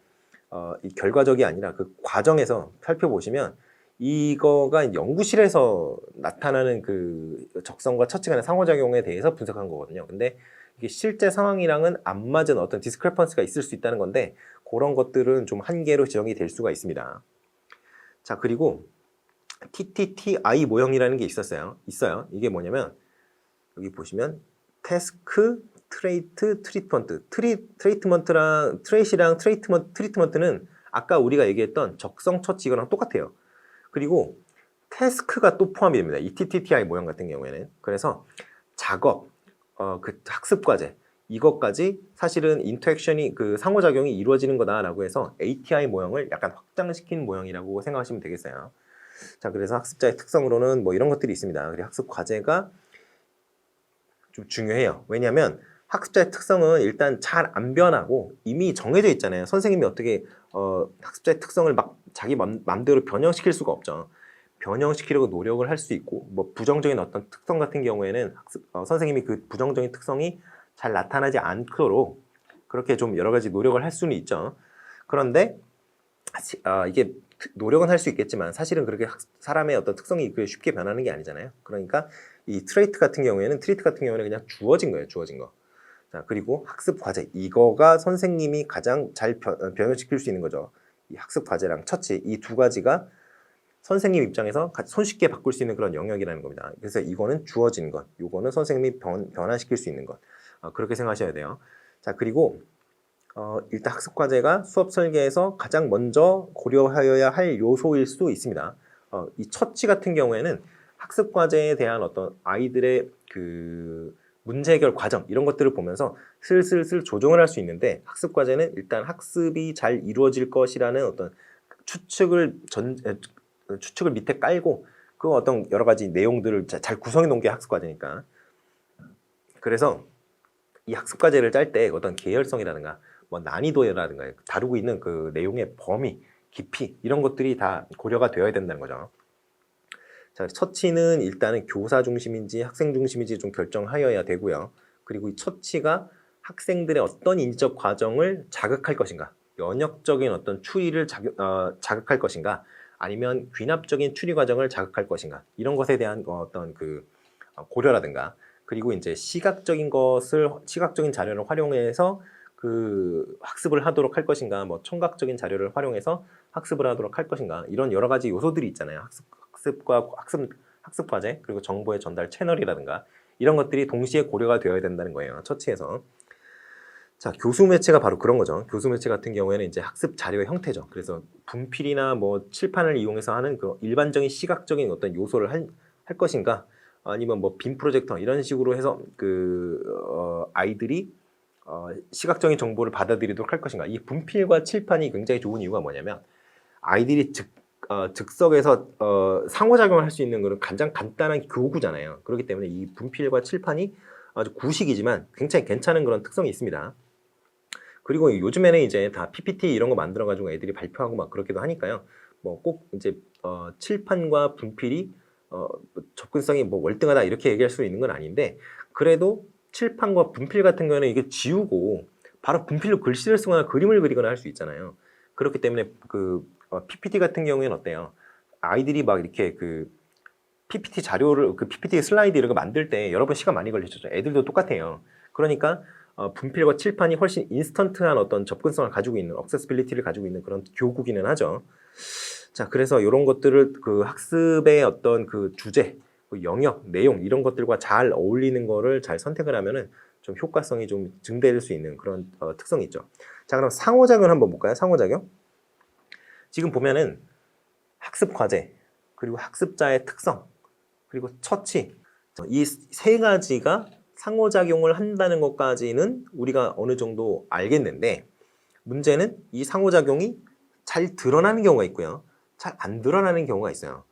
이 결과적이 아니라 그 과정에서 살펴보시면 이거가 연구실에서 나타나는 그 적성과 처치 간의 상호작용에 대해서 분석한 거거든요. 근데 이게 실제 상황이랑은 안 맞은 어떤 디스크레펀스가 있을 수 있다는 건데 그런 것들은 좀 한계로 지정이 될 수가 있습니다. 자, 그리고 TTTI 모형이라는 게 있어요. 이게 뭐냐면 여기 보시면 태스크, 트레이트, 트리트먼트. 트레이시랑 트리트먼트는 아까 우리가 얘기했던 적성 처치 이거랑 똑같아요. 그리고 태스크가 또 포함이 됩니다. 이 TTTI 모형 같은 경우에는. 그래서 작업, 그 학습 과제 이것까지 사실은 인터액션이 그 상호작용이 이루어지는 거다라고 해서 ATI 모형을 약간 확장시킨 모형이라고 생각하시면 되겠어요. 자, 그래서 학습자의 특성으로는 뭐 이런 것들이 있습니다. 그리고 학습 과제가 좀 중요해요. 왜냐하면 학습자의 특성은 일단 잘 안 변하고 이미 정해져 있잖아요. 선생님이 어떻게 학습자의 특성을 막 자기 맘대로 변형시킬 수가 없죠. 변형시키려고 노력을 할 수 있고 뭐 부정적인 어떤 특성 같은 경우에는 선생님이 그 부정적인 특성이 잘 나타나지 않도록 그렇게 좀 여러 가지 노력을 할 수는 있죠. 그런데 이게 노력은 할 수 있겠지만 사실은 그렇게 사람의 어떤 특성이 쉽게 변하는 게 아니잖아요. 그러니까 이 트레이트 같은 경우에는 그냥 주어진 거예요. 주어진 거. 자, 그리고 학습 과제 이거가 선생님이 가장 잘 변형시킬 수 있는 거죠. 이 학습 과제랑 처치 이 두 가지가 선생님 입장에서 손쉽게 바꿀 수 있는 그런 영역이라는 겁니다. 그래서 이거는 주어진 것, 이거는 선생님이 변화시킬 수 있는 것. 그렇게 생각하셔야 돼요. 자, 그리고 일단 학습 과제가 수업 설계에서 가장 먼저 고려하여야 할 요소일 수도 있습니다. 이 처치 같은 경우에는 학습 과제에 대한 어떤 아이들의 그 문제 해결 과정 이런 것들을 보면서 슬슬슬 조정을 할 수 있는데 학습 과제는 일단 학습이 잘 이루어질 것이라는 어떤 추측을 추측을 밑에 깔고 그 어떤 여러 가지 내용들을 잘 구성해 놓은 게 학습 과제니까. 그래서 이 학습 과제를 짤 때 어떤 계열성이라든가 뭐 난이도라든가 다루고 있는 그 내용의 범위, 깊이 이런 것들이 다 고려가 되어야 된다는 거죠. 자, 처치는 일단은 교사 중심인지 학생 중심인지 좀 결정하여야 되고요. 그리고 이 처치가 학생들의 어떤 인지적 과정을 자극할 것인가, 연역적인 어떤 추리를 자극할 것인가, 아니면 귀납적인 추리 과정을 자극할 것인가, 이런 것에 대한 어떤 그 고려라든가, 그리고 이제 시각적인 자료를 활용해서 그 학습을 하도록 할 것인가, 뭐 청각적인 자료를 활용해서 학습을 하도록 할 것인가, 이런 여러 가지 요소들이 있잖아요. 학습 과제, 그리고 정보의 전달 채널이라든가 이런 것들이 동시에 고려가 되어야 된다는 거예요. 처치에서. 자, 교수 매체가 바로 그런 거죠. 교수 매체 같은 경우에는 이제 학습 자료의 형태죠. 그래서 분필이나 뭐 칠판을 이용해서 하는 그 일반적인 시각적인 어떤 요소를 할 것인가, 아니면 뭐 빔 프로젝터 이런 식으로 해서 아이들이 시각적인 정보를 받아들이도록 할 것인가. 이 분필과 칠판이 굉장히 좋은 이유가 뭐냐면 아이들이 즉석에서 상호작용을 할 수 있는 것은 가장 간단한 교구잖아요. 그렇기 때문에 이 분필과 칠판이 아주 구식이지만 굉장히 괜찮은 그런 특성이 있습니다. 그리고 요즘에는 이제 다 PPT 이런 거 만들어가지고 애들이 발표하고 막 그렇기도 하니까요. 뭐 꼭 이제 칠판과 분필이 접근성이 뭐 월등하다 이렇게 얘기할 수 있는 건 아닌데, 그래도 칠판과 분필 같은 경우는 이게 지우고 바로 분필로 글씨를 쓰거나 그림을 그리거나 할 수 있잖아요. 그렇기 때문에 그 PPT 같은 경우에는 어때요? 아이들이 막 이렇게 그 PPT 자료를 PPT 슬라이드 이런 거 만들 때 여러 번 시간 많이 걸리죠. 애들도 똑같아요. 그러니까 분필과 칠판이 훨씬 인스턴트한 어떤 접근성을 가지고 있는, 액세시빌리티를 가지고 있는 그런 교구기는 하죠. 자, 그래서 이런 것들을 그 학습의 어떤 그 주제, 영역, 내용 이런 것들과 잘 어울리는 거를 잘 선택을 하면은 좀 효과성이 좀 증대될 수 있는 그런 특성이 있죠. 자, 그럼 상호작용을 한번 볼까요? 상호작용. 지금 보면은 학습 과제, 그리고 학습자의 특성, 그리고 처치, 이 세 가지가 상호작용을 한다는 것까지는 우리가 어느 정도 알겠는데, 문제는 이 상호작용이 잘 드러나는 경우가 있고요, 잘 안 드러나는 경우가 있어요.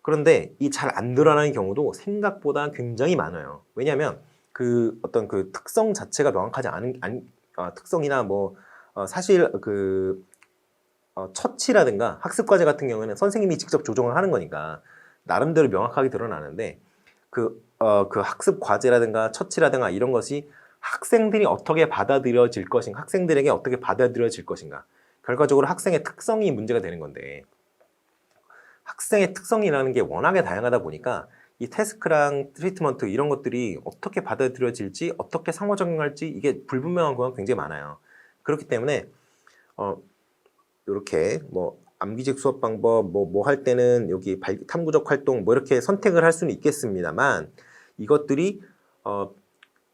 그런데 이 잘 안 드러나는 경우도 생각보다 굉장히 많아요. 왜냐하면 그 어떤 그 특성 자체가 명확하지 않은 특성이나 뭐 사실 그 처치라든가 학습 과제 같은 경우에는 선생님이 직접 조정을 하는 거니까 나름대로 명확하게 드러나는데, 그 학습 과제라든가 처치라든가 이런 것이 학생들이 어떻게 받아들여질 것인가, 학생들에게 어떻게 받아들여질 것인가, 결과적으로 학생의 특성이 문제가 되는 건데, 학생의 특성이라는 게 워낙에 다양하다 보니까 이 태스크랑 트리트먼트 이런 것들이 어떻게 받아들여질지, 어떻게 상호작용할지 이게 불분명한 경우가 굉장히 많아요. 그렇기 때문에 이렇게 뭐 암기직 수업 방법 뭐 할 때는 여기 탐구적 활동 뭐 이렇게 선택을 할 수는 있겠습니다만, 이것들이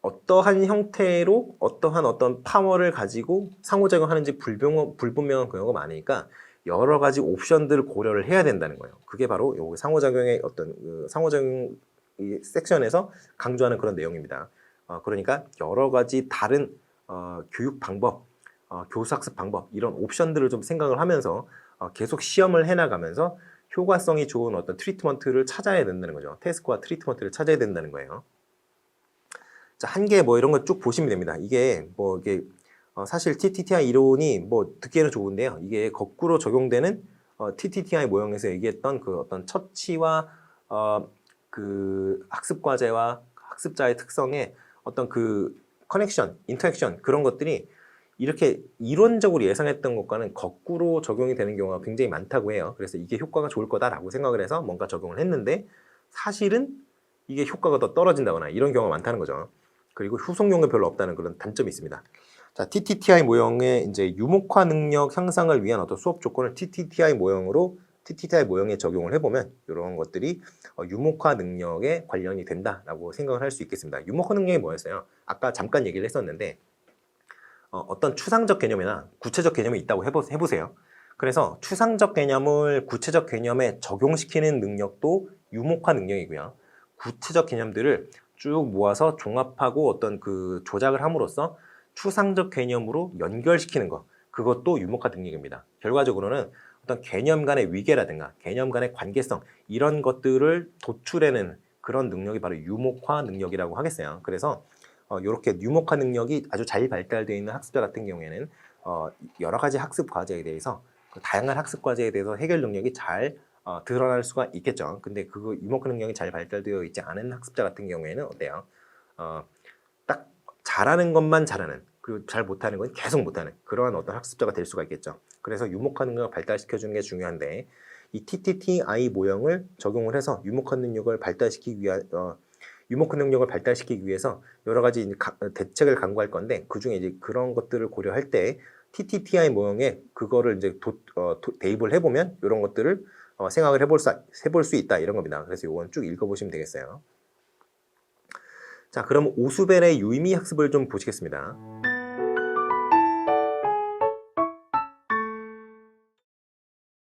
어떠한 형태로 어떠한 어떤 파워를 가지고 상호작용하는지 불분명한 경우가 많으니까 여러 가지 옵션들을 고려를 해야 된다는 거예요. 그게 바로 여기 상호작용의 어떤 상호작용 이 섹션에서 강조하는 그런 내용입니다. 그러니까 여러 가지 다른 교육 방법, 교수학습 방법 이런 옵션들을 좀 생각을 하면서 계속 시험을 해나가면서 효과성이 좋은 어떤 트리트먼트를 찾아야 된다는 거죠. 태스크와 트리트먼트를 찾아야 된다는 거예요. 자, 한계 뭐 이런 거 쭉 보시면 됩니다. 이게 뭐 이게 사실 TTTI 이론이 뭐 듣기에는 좋은데요. 이게 거꾸로 적용되는 TTTI 모형에서 얘기했던 그 어떤 처치와 그 학습 과제와 학습자의 특성의 어떤 그 커넥션, 인터랙션 그런 것들이 이렇게 이론적으로 예상했던 것과는 거꾸로 적용이 되는 경우가 굉장히 많다고 해요. 그래서 이게 효과가 좋을 거다라고 생각을 해서 뭔가 적용을 했는데 사실은 이게 효과가 더 떨어진다거나 이런 경우가 많다는 거죠. 그리고 후속용이 별로 없다는 그런 단점이 있습니다. 자, TTTI 모형의 이제 유목화 능력 향상을 위한 어떤 수업 조건을 TTTI 모형에 적용을 해보면 이런 것들이 유목화 능력에 관련이 된다라고 생각을 할 수 있겠습니다. 유목화 능력이 뭐였어요? 아까 잠깐 얘기를 했었는데 어떤 추상적 개념이나 구체적 개념이 있다고 해보세요. 그래서 추상적 개념을 구체적 개념에 적용시키는 능력도 유목화 능력이고요. 구체적 개념들을 쭉 모아서 종합하고 어떤 그 조작을 함으로써 추상적 개념으로 연결시키는 것, 그것도 유목화 능력입니다. 결과적으로는 어떤 개념 간의 위계라든가 개념 간의 관계성 이런 것들을 도출해내는 그런 능력이 바로 유목화 능력이라고 하겠어요. 그래서 이렇게 유목화 능력이 아주 잘 발달되어 있는 학습자 같은 경우에는 여러 가지 학습 과제에 대해서 그 다양한 학습 과제에 대해서 해결 능력이 잘 드러날 수가 있겠죠. 근데 그 유목화 능력이 잘 발달되어 있지 않은 학습자 같은 경우에는 어때요? 딱 잘하는 것만 잘하는, 그리고 잘 못하는 건 계속 못하는 그러한 어떤 학습자가 될 수가 있겠죠. 그래서 유목화 능력을 발달시켜주는 게 중요한데 이 TTTI 모형을 적용을 해서 유목화 능력을 발달시키기 위해서 여러 가지 대책을 강구할 건데 그 중에 이제 그런 것들을 고려할 때 TTTI 모형에 그거를 이제 대입을 해보면 이런 것들을 생각을 해볼 수 있다 이런 겁니다. 그래서 이건 쭉 읽어보시면 되겠어요. 자, 그럼 오수벨의 유의미 학습을 좀 보시겠습니다.